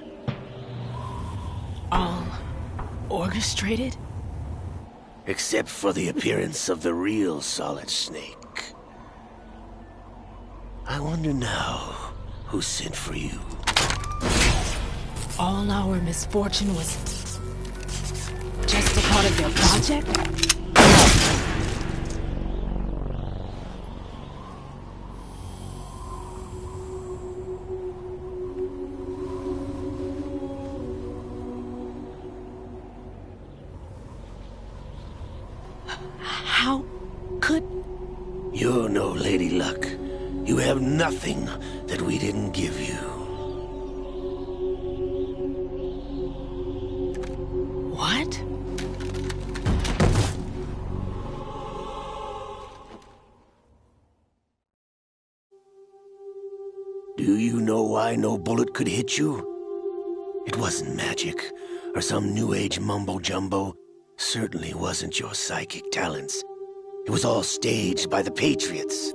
All orchestrated? Except for the appearance of the real Solid Snake. I wonder now who sent for you. All our misfortune was just a part of their project? How could... You're no Lady Luck. You have nothing that we didn't give you. What? Do you know why no bullet could hit you? It wasn't magic, or some new age mumbo-jumbo. Certainly wasn't your psychic talents. It was all staged by the Patriots.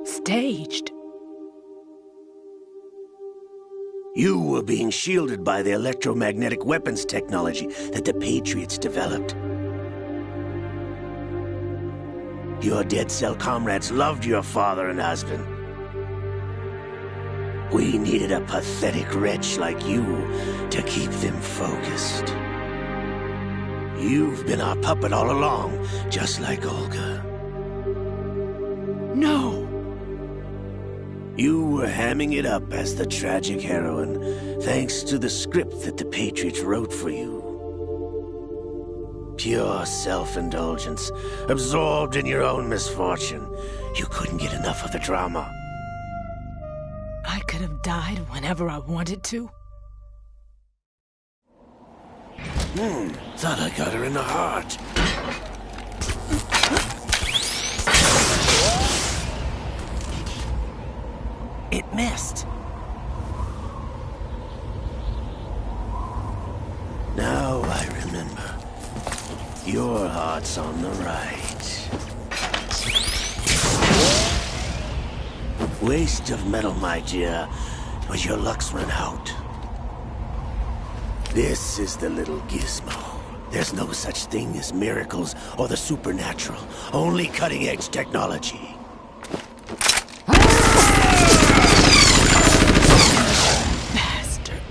Staged? You were being shielded by the electromagnetic weapons technology that the Patriots developed. Your Dead Cell comrades loved your father and husband. We needed a pathetic wretch like you to keep them focused. You've been our puppet all along, just like Olga. No! You were hamming it up as the tragic heroine, thanks to the script that the Patriots wrote for you. Pure self-indulgence, absorbed in your own misfortune. You couldn't get enough of the drama. I could have died whenever I wanted to. Thought I got her in the heart. It missed. Now I remember. Your heart's on the right. Waste of metal, my dear, but your luck's run out. This is the little gizmo. There's no such thing as miracles or the supernatural. Only cutting-edge technology. Bastard.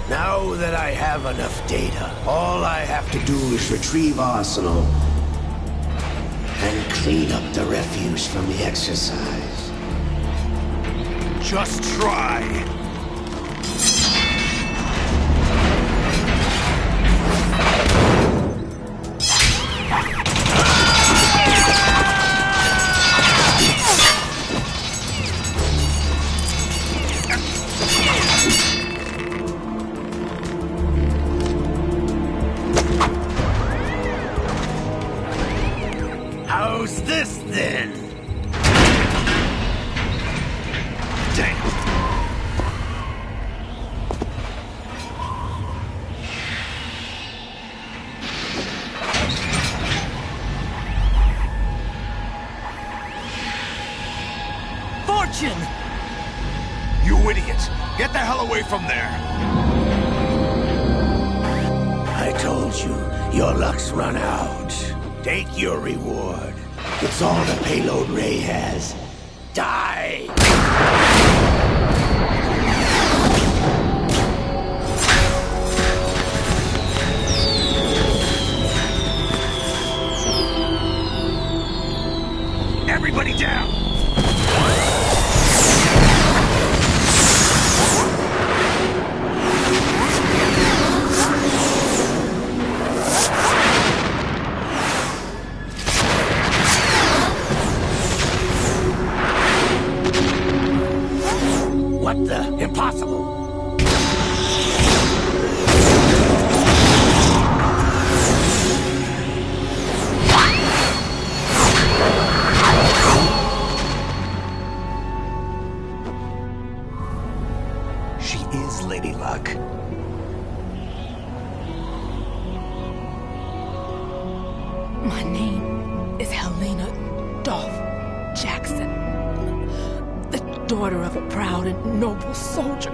Now that I have enough data, all I have to do is retrieve Arsenal and clean up the refuse from the exercise. Just try. How's this then? Damn. Fortune! You idiot! Get the hell away from there! I told you, your luck's run out. Take your reward. It's all the payload Ray has. Die! Everybody down! What the? Impossible! She is Lady Luck. My name is Helena Dolph Jackson, the daughter of a proud and noble soldier.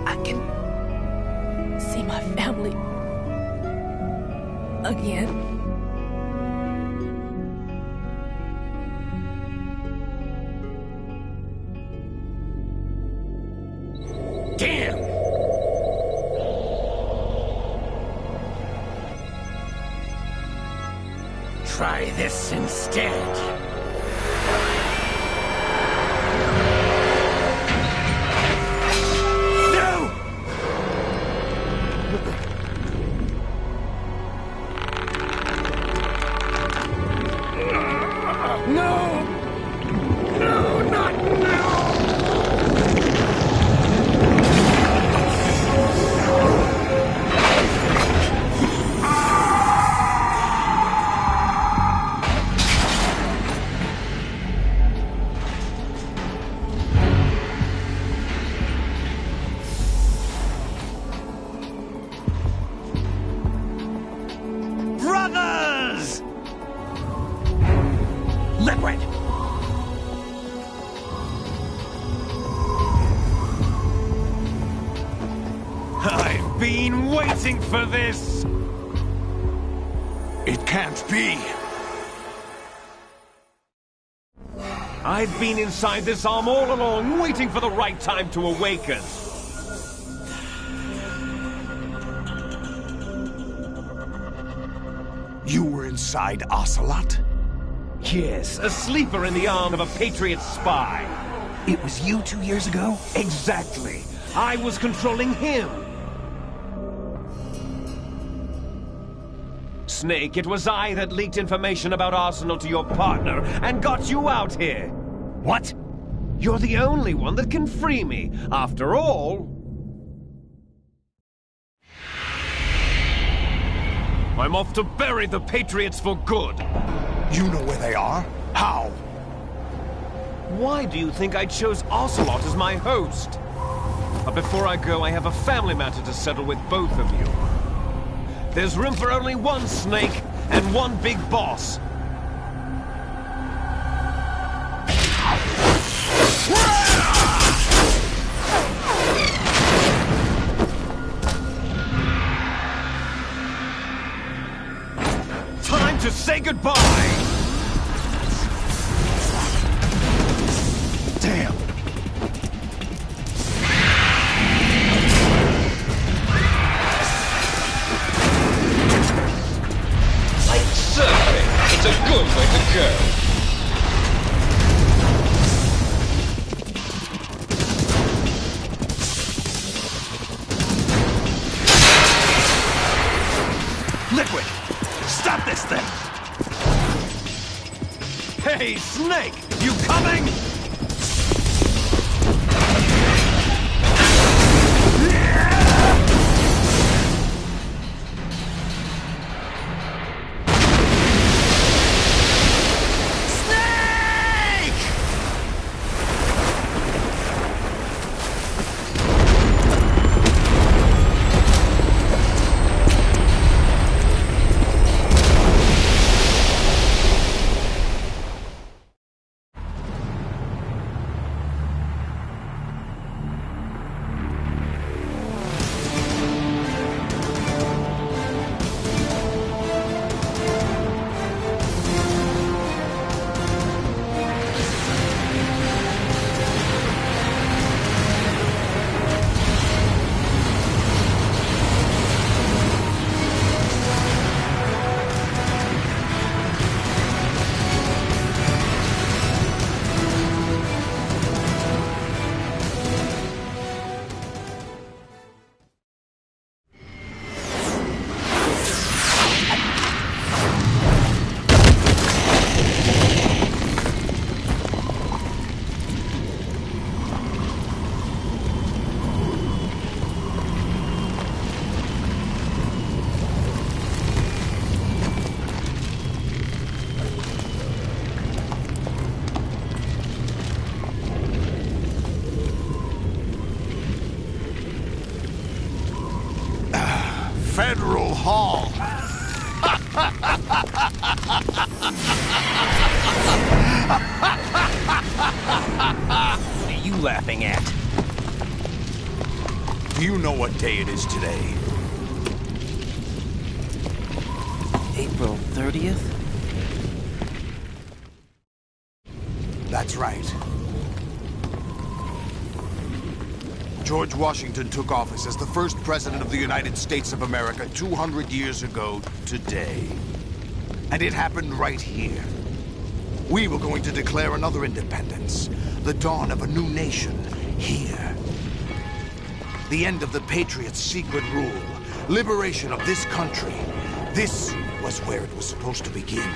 I can see my family again. Damn! Try this instead. Brothers! Liquid! I've been waiting for this! It can't be. I've been inside this arm all along, waiting for the right time to awaken. inside Ocelot? Yes, a sleeper in the arm of a Patriot spy. It was you 2 years ago? Exactly. I was controlling him. Snake, it was I that leaked information about Arsenal to your partner and got you out here. What? You're the only one that can free me. After all... I'm off to bury the Patriots for good. You know where they are? How? Why do you think I chose Ocelot as my host? But before I go, I have a family matter to settle with both of you. There's room for only one Snake and one big boss. Time to say goodbye! Damn! Like surfing, it's a good way to go. Liquid! Stop this thing! Hey, Snake! You coming? Federal Hall. What are you laughing at? Do you know what day it is today? April 30th? That's right. George Washington took office as the first president of the United States of America 200 years ago today. And it happened right here. We were going to declare another independence, the dawn of a new nation, here. The end of the Patriots' secret rule, liberation of this country. This was where it was supposed to begin.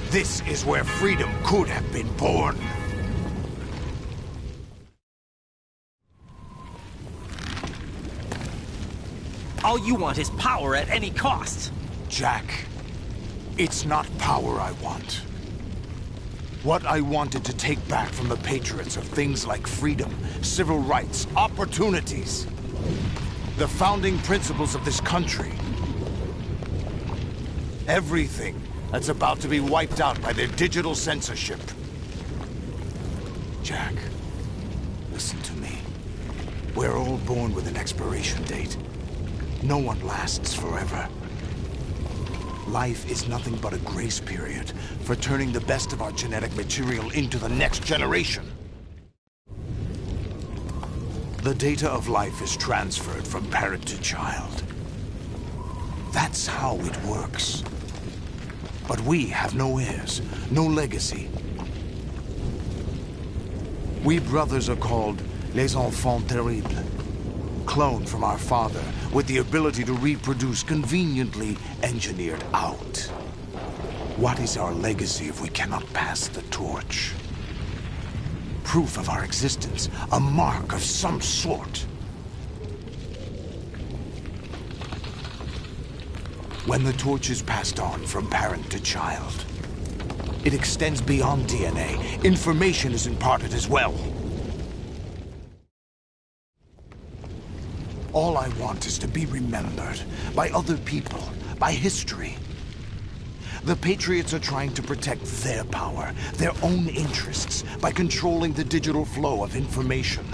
This is where freedom could have been born. All you want is power at any cost. Jack, it's not power I want. What I wanted to take back from the Patriots are things like freedom, civil rights, opportunities. The founding principles of this country. Everything that's about to be wiped out by their digital censorship. Jack, listen to me. We're all born with an expiration date. No one lasts forever. Life is nothing but a grace period for turning the best of our genetic material into the next generation. The data of life is transferred from parent to child. That's how it works. But we have no heirs, no legacy. We brothers are called les enfants terribles. Cloned from our father, with the ability to reproduce conveniently engineered out. What is our legacy if we cannot pass the torch? Proof of our existence, a mark of some sort. When the torch is passed on from parent to child, it extends beyond DNA. Information is imparted as well. All I want is to be remembered by other people, by history. The Patriots are trying to protect their power, their own interests, by controlling the digital flow of information.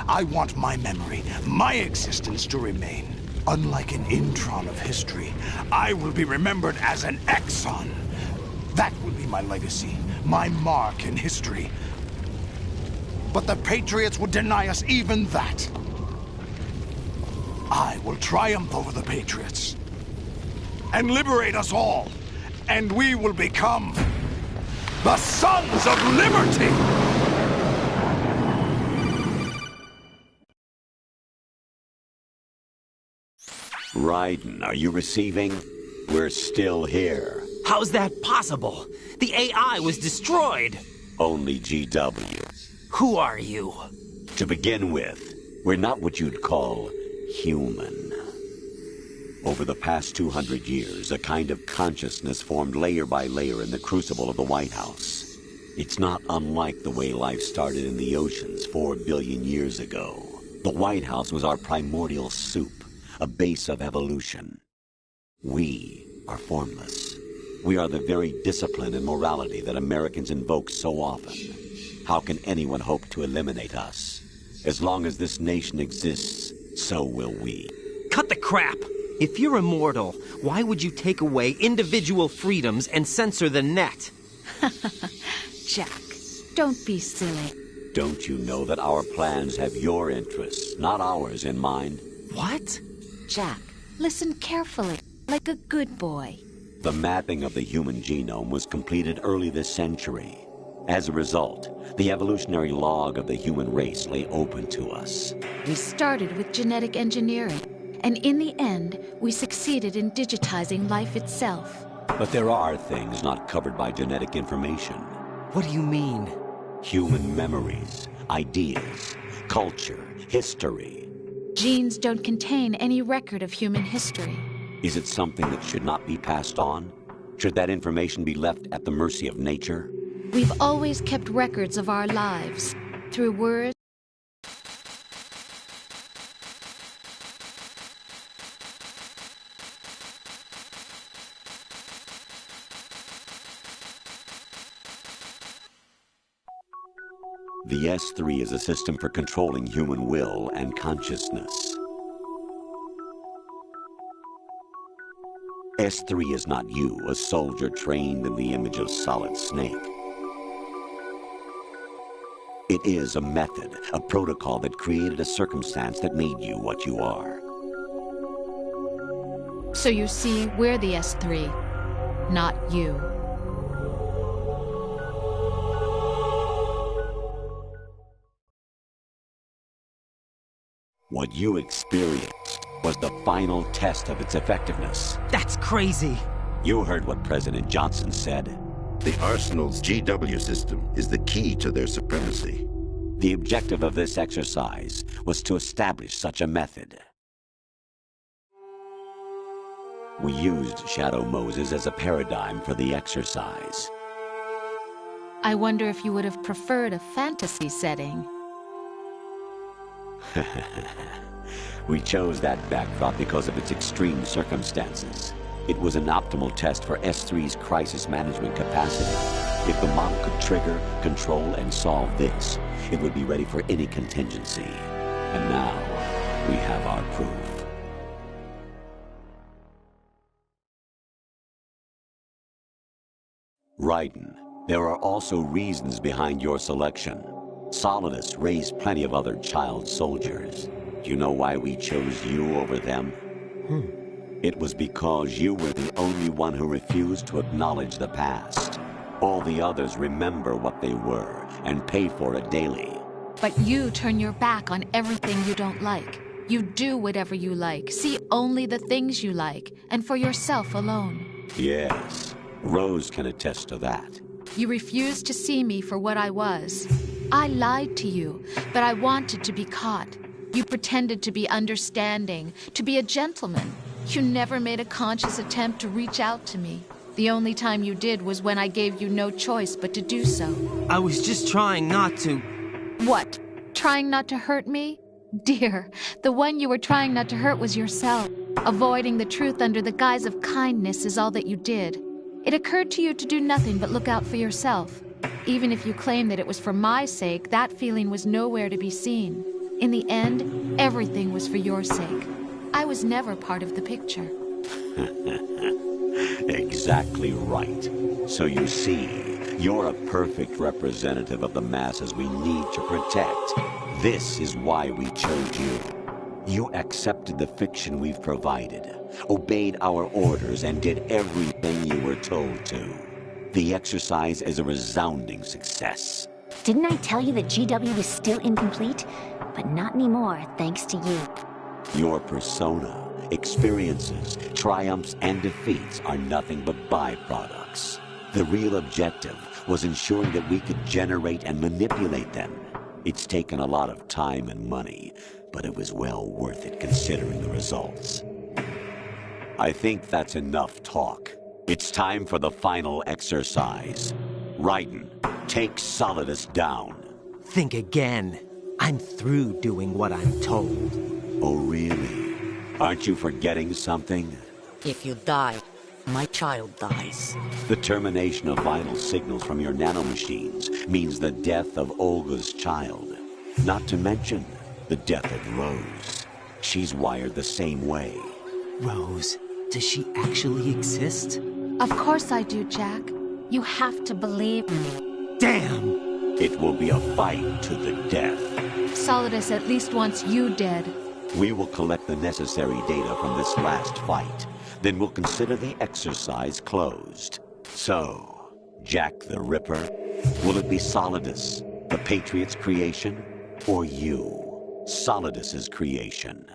I want my memory, my existence to remain. Unlike an intron of history, I will be remembered as an exon. That will be my legacy, my mark in history. But the Patriots would deny us even that. I will triumph over the Patriots and liberate us all, and we will become the Sons of Liberty! Raiden, are you receiving? We're still here. How's that possible? The AI was destroyed. Only GW. Who are you? To begin with, we're not what you'd call human. Over the past 200 years, a kind of consciousness formed layer by layer in the crucible of the White House. It's not unlike the way life started in the oceans 4 billion years ago. The White House was our primordial soup, a base of evolution. We are formless. We are the very discipline and morality that Americans invoke so often. How can anyone hope to eliminate us? As long as this nation exists, so will we. Cut the crap! If you're immortal, why would you take away individual freedoms and censor the net? Jack, don't be silly. Don't you know that our plans have your interests, not ours, in mind? What? Jack, listen carefully, like a good boy. The mapping of the human genome was completed early this century. As a result, the evolutionary log of the human race lay open to us. We started with genetic engineering, and in the end, we succeeded in digitizing life itself. But there are things not covered by genetic information. What do you mean? Human memories, ideas, culture, history. Genes don't contain any record of human history. Is it something that should not be passed on? Should that information be left at the mercy of nature? We've always kept records of our lives, through words. The S3 is a system for controlling human will and consciousness. S3 is not you, a soldier trained in the image of Solid Snake. It is a method, a protocol that created a circumstance that made you what you are. So you see, we're the S3, not you. What you experienced was the final test of its effectiveness. That's crazy. You heard what President Johnson said. The Arsenal's GW system is the key to their supremacy. The objective of this exercise was to establish such a method. We used Shadow Moses as a paradigm for the exercise. I wonder if you would have preferred a fantasy setting. We chose that backdrop because of its extreme circumstances. It was an optimal test for S3's crisis management capacity. If the model could trigger, control, and solve this, it would be ready for any contingency. And now, we have our proof. Raiden, there are also reasons behind your selection. Solidus raised plenty of other child soldiers. Do you know why we chose you over them? It was because you were the only one who refused to acknowledge the past. All the others remember what they were and pay for it daily. But you turn your back on everything you don't like. You do whatever you like, see only the things you like, and for yourself alone. Yes, Rose can attest to that. You refused to see me for what I was. I lied to you, but I wanted to be caught. You pretended to be understanding, to be a gentleman. You never made a conscious attempt to reach out to me. The only time you did was when I gave you no choice but to do so. I was just trying not to... What? Trying not to hurt me? Dear, the one you were trying not to hurt was yourself. Avoiding the truth under the guise of kindness is all that you did. It occurred to you to do nothing but look out for yourself. Even if you claim that it was for my sake, that feeling was nowhere to be seen. In the end, everything was for your sake. I was never part of the picture. Exactly right. So you see, you're a perfect representative of the masses we need to protect. This is why we chose you. You accepted the fiction we've provided, obeyed our orders, and did everything you were told to. The exercise is a resounding success. Didn't I tell you that GW was still incomplete? But not anymore, thanks to you. Your persona, experiences, triumphs, and defeats are nothing but byproducts. The real objective was ensuring that we could generate and manipulate them. It's taken a lot of time and money, but it was well worth it considering the results. I think that's enough talk. It's time for the final exercise. Raiden, take Solidus down. Think again. I'm through doing what I'm told. Oh, really? Aren't you forgetting something? If you die, my child dies. The termination of vital signals from your nanomachines means the death of Olga's child. Not to mention the death of Rose. She's wired the same way. Rose, does she actually exist? Of course I do, Jack. You have to believe me. Damn! It will be a fight to the death. Solidus at least wants you dead. We will collect the necessary data from this last fight. Then we'll consider the exercise closed. So, Jack the Ripper, will it be Solidus, the Patriot's creation, or you, Solidus's creation?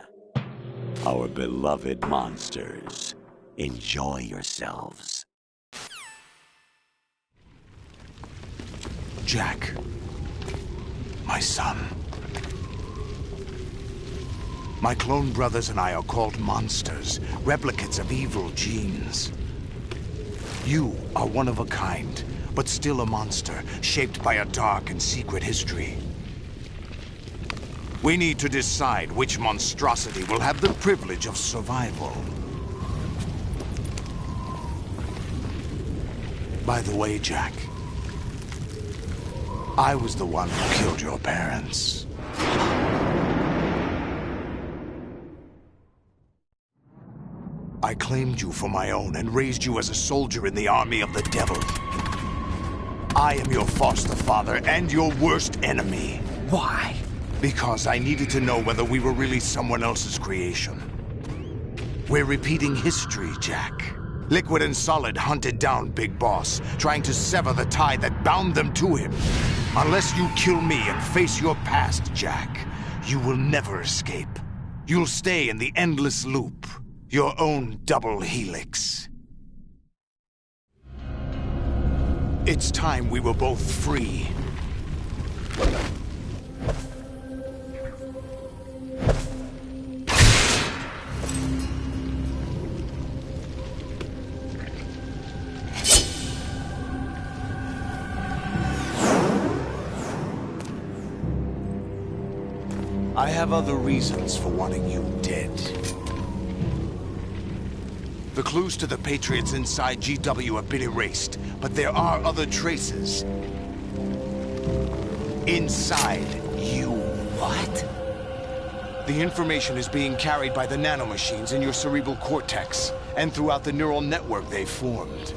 Our beloved monsters, enjoy yourselves. Jack, my son. My clone brothers and I are called monsters, replicates of evil genes. You are one of a kind, but still a monster, shaped by a dark and secret history. We need to decide which monstrosity will have the privilege of survival. By the way, Jack, I was the one who killed your parents. I claimed you for my own and raised you as a soldier in the army of the devil. I am your foster father and your worst enemy. Why? Because I needed to know whether we were really someone else's creation. We're repeating history, Jack. Liquid and Solid hunted down Big Boss, trying to sever the tie that bound them to him. Unless you kill me and face your past, Jack, you will never escape. You'll stay in the endless loop. Your own double helix. It's time we were both free. I have other reasons for wanting you dead. The clues to the Patriots inside GW have been erased, but there are other traces. Inside you. What? The information is being carried by the nanomachines in your cerebral cortex, and throughout the neural network they formed.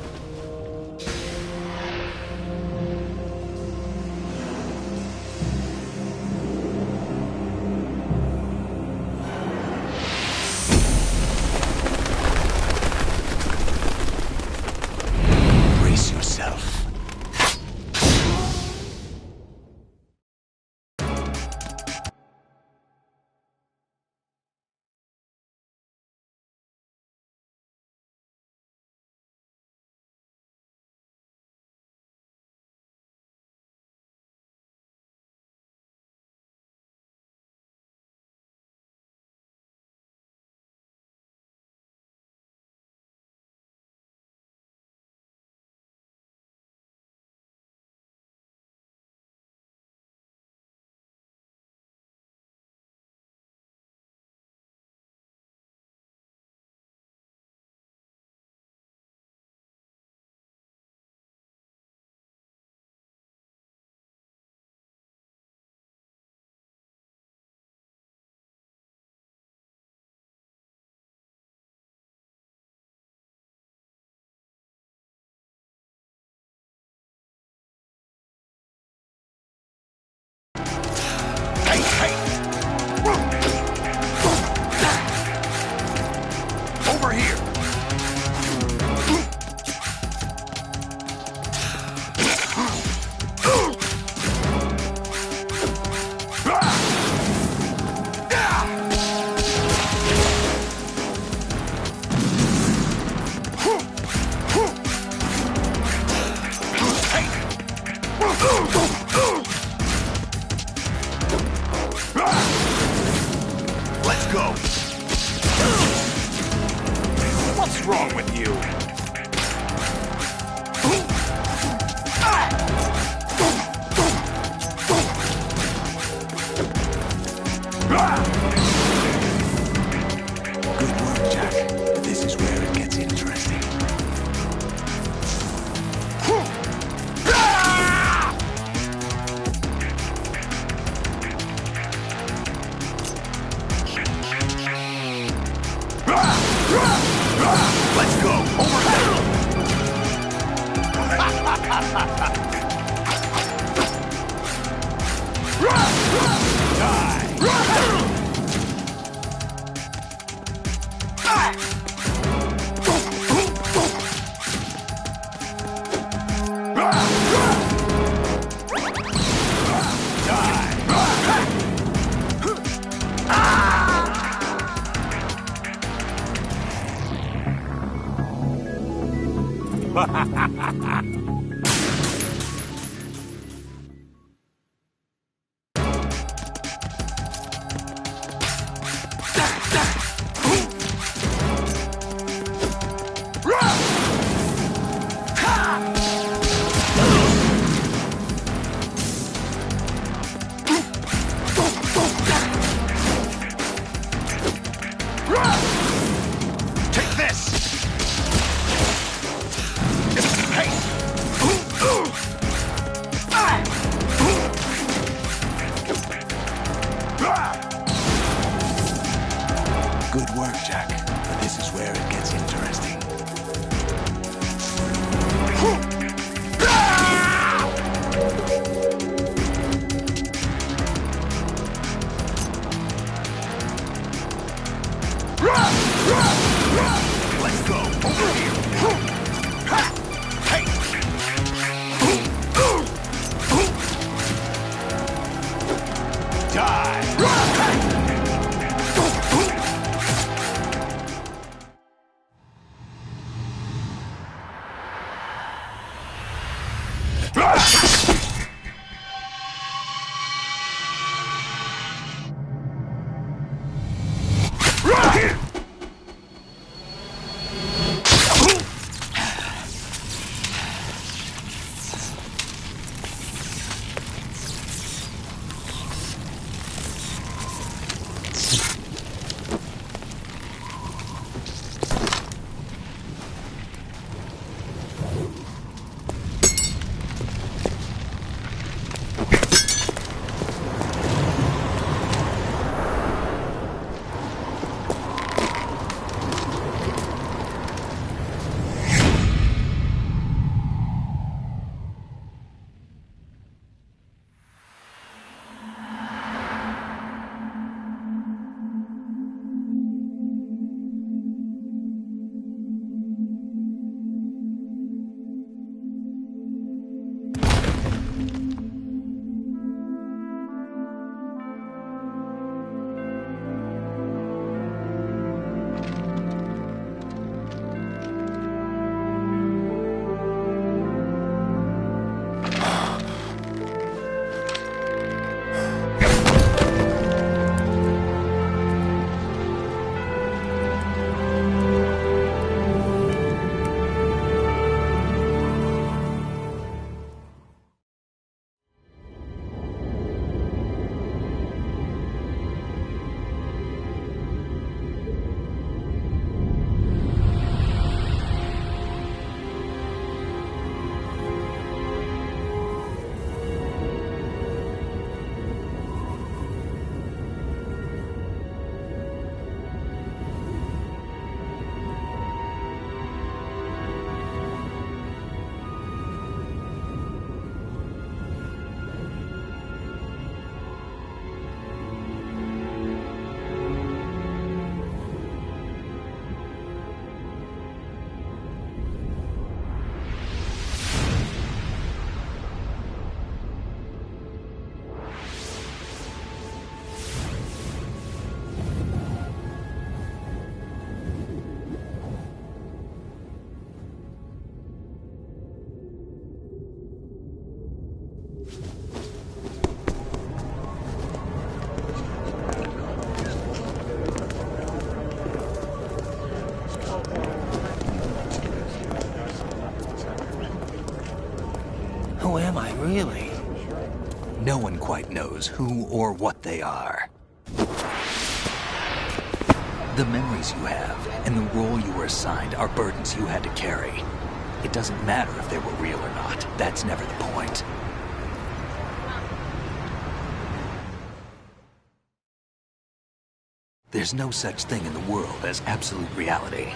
Let's go! What's wrong with you? Good work, Jack. This is where it gets interesting. Let's go! Over there! Take this! Hey! Good work, Jack. But this is where it gets interesting. Let's go! Over here! Hey! Die! No one quite knows who or what they are. The memories you have and the role you were assigned are burdens you had to carry. It doesn't matter if they were real or not. That's never the point. There's no such thing in the world as absolute reality.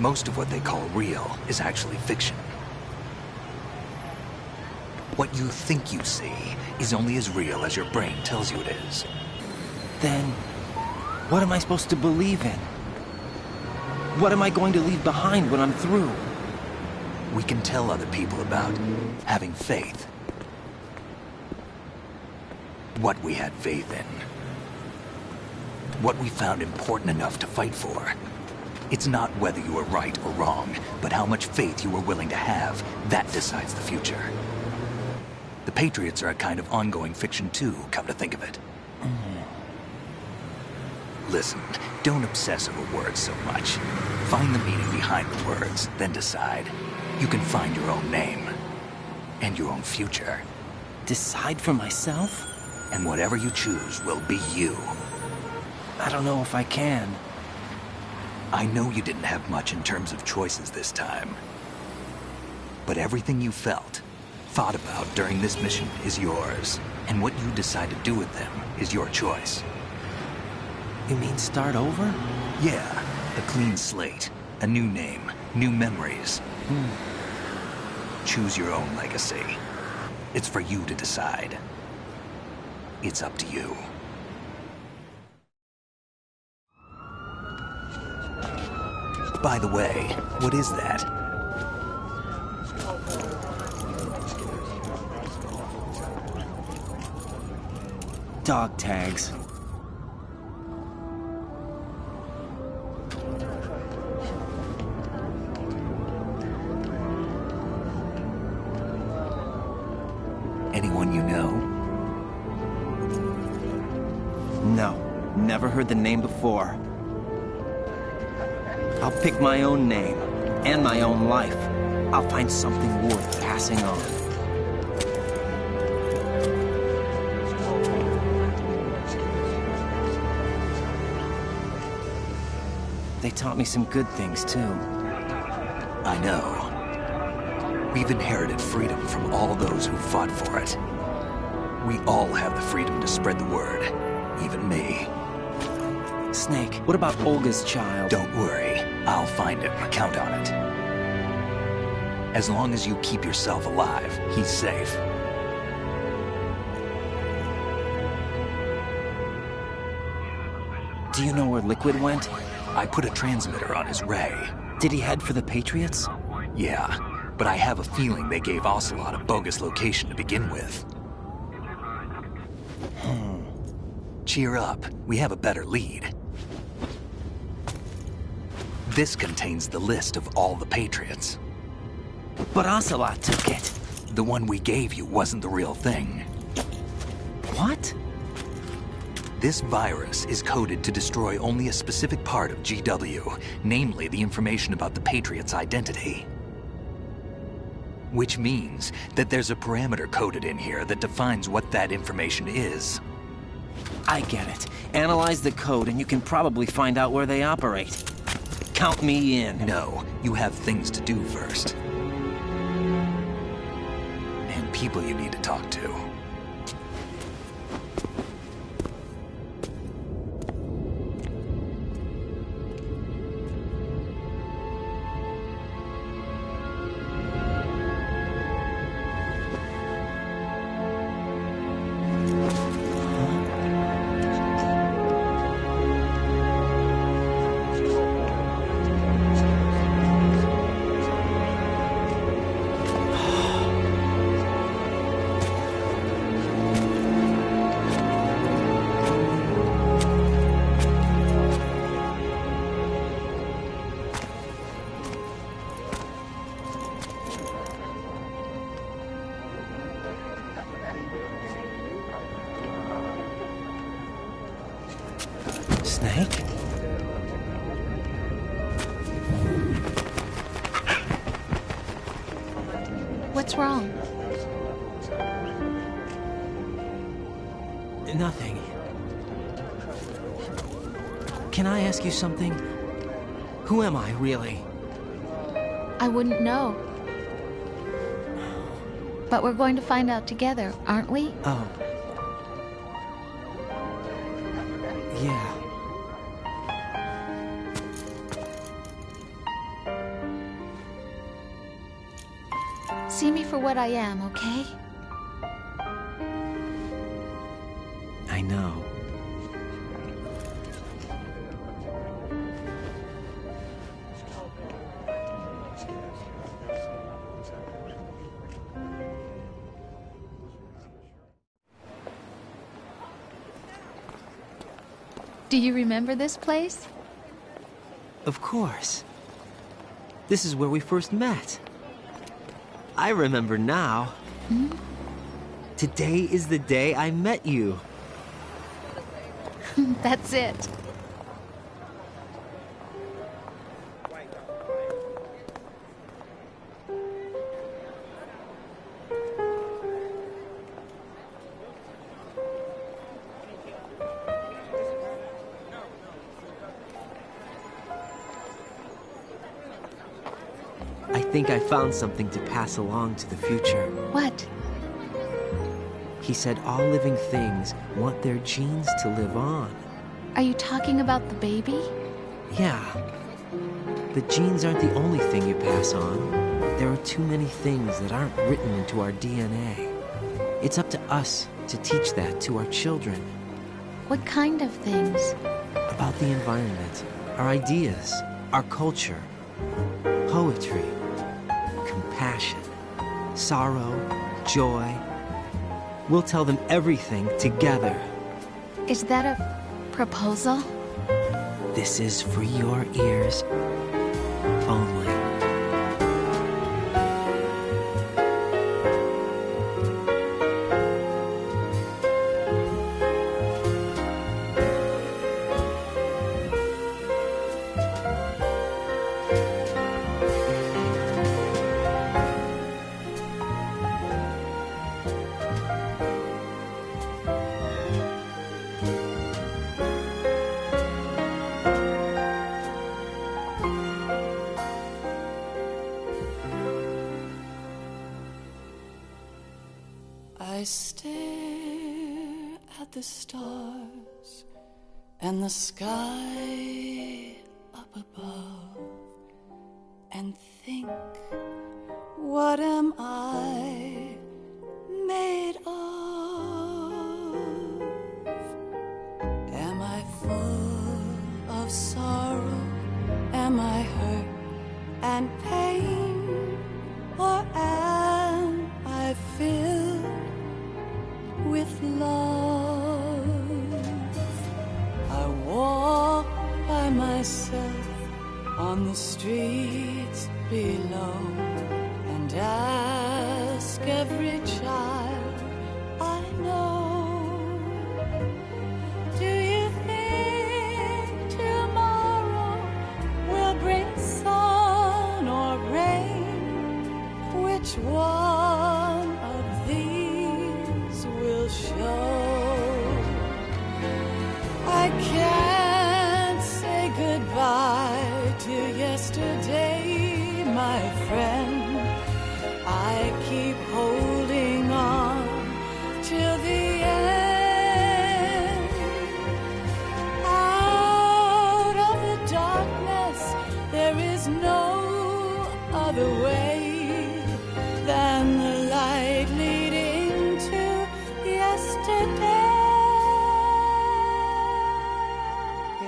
Most of what they call real is actually fiction. What you think you see is only as real as your brain tells you it is. Then, what am I supposed to believe in? What am I going to leave behind when I'm through? We can tell other people about having faith. What we had faith in. What we found important enough to fight for. It's not whether you were right or wrong, but how much faith you were willing to have. That decides the future. The Patriots are a kind of ongoing fiction too, come to think of it. Listen, don't obsess over words so much. Find the meaning behind the words, then decide. You can find your own name. And your own future. Decide for myself? And whatever you choose will be you. I don't know if I can. I know you didn't have much in terms of choices this time. But everything you felt, thought about during this mission is yours. And what you decide to do with them is your choice. You mean start over? Yeah, a clean slate, a new name, new memories. Choose your own legacy. It's for you to decide. It's up to you. By the way, what is that? Dog tags. Anyone you know? No, never heard the name before. I'll pick my own name, and my own life. I'll find something worth passing on. They taught me some good things, too. I know. We've inherited freedom from all those who fought for it. We all have the freedom to spread the word, even me. Snake, what about Olga's child? Don't worry, I'll find him, count on it. As long as you keep yourself alive, he's safe. Do you know where Liquid went? I put a transmitter on his ray. Did he head for the Patriots? Yeah, but I have a feeling they gave Ocelot a bogus location to begin with. Cheer up, we have a better lead. This contains the list of all the Patriots. But Ocelot took it. The one we gave you wasn't the real thing. What? This virus is coded to destroy only a specific part of GW, namely the information about the Patriots' identity. Which means that there's a parameter coded in here that defines what that information is. I get it. Analyze the code and you can probably find out where they operate. Count me in. No, you have things to do first. And people you need to talk to. Snake? What's wrong? Nothing. Can I ask you something? Who am I, really? I wouldn't know. But we're going to find out together, aren't we? Oh. Yeah. See me for what I am, okay? I know. Do you remember this place? Of course. This is where we first met. I remember now. Hmm? Today is the day I met you. That's it. I think I found something to pass along to the future. What? He said all living things want their genes to live on. Are you talking about the baby? Yeah. The genes aren't the only thing you pass on. There are too many things that aren't written into our DNA. It's up to us to teach that to our children. What kind of things? About the environment, our ideas, our culture, poetry, compassion, sorrow, joy. We'll tell them everything together. Is that a proposal? This is for your ears only. I stare at the stars and the sky up above and think, what am I made of? Am I full of sorrow? Am I hurt and pain? Or am I filled with love? I walk by myself on the streets below and ask every child I know, do you think tomorrow will bring sun or rain? Which one of these will show? I can't say goodbye to yesterday, my friend. I keep holding on till the end. Out of the darkness, there is no other way than the light leading to yesterday.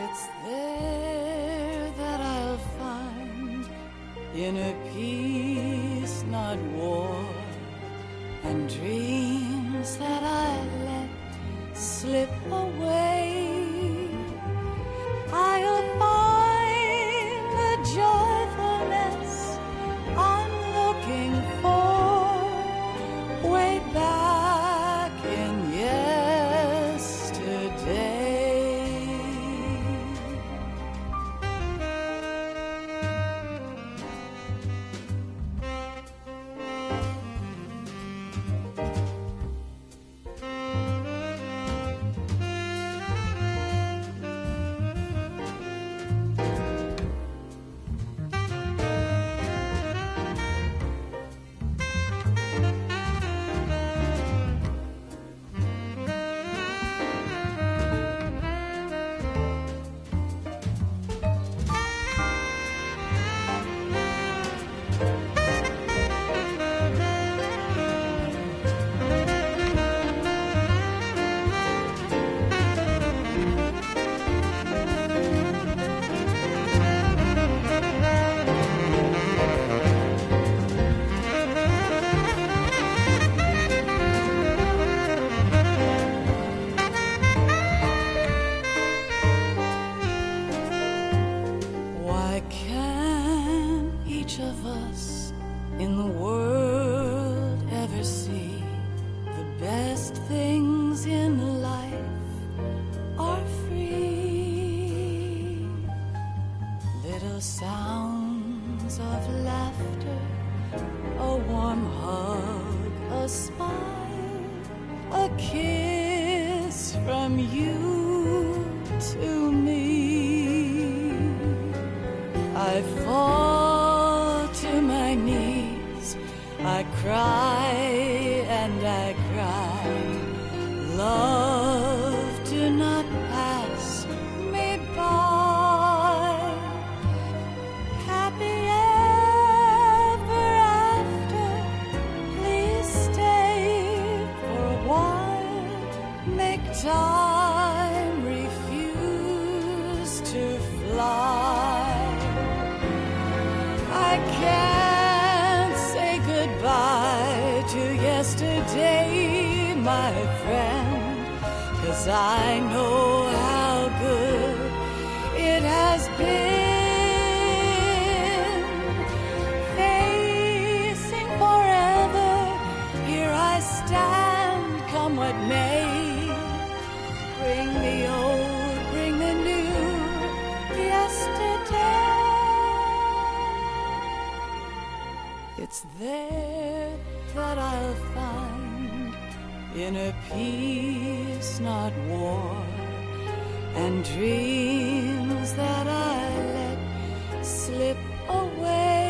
It's there that I'll find inner peace, not war, and dreams that I let slip away. I'll find the joyfulness I'm looking for way back in yesterday. you to me. I fall to my knees, I cry and I cry. Love, do not pass me by. Happy ever after, please stay for a while. Make time, refuse to fly. I can't say goodbye to yesterday, my friend, 'cause I know how good it has been. Facing forever, here I stand, come what may. Bring the old, bring the new, yesterday. It's there that I'll find inner peace, not war, and dreams that I let slip away.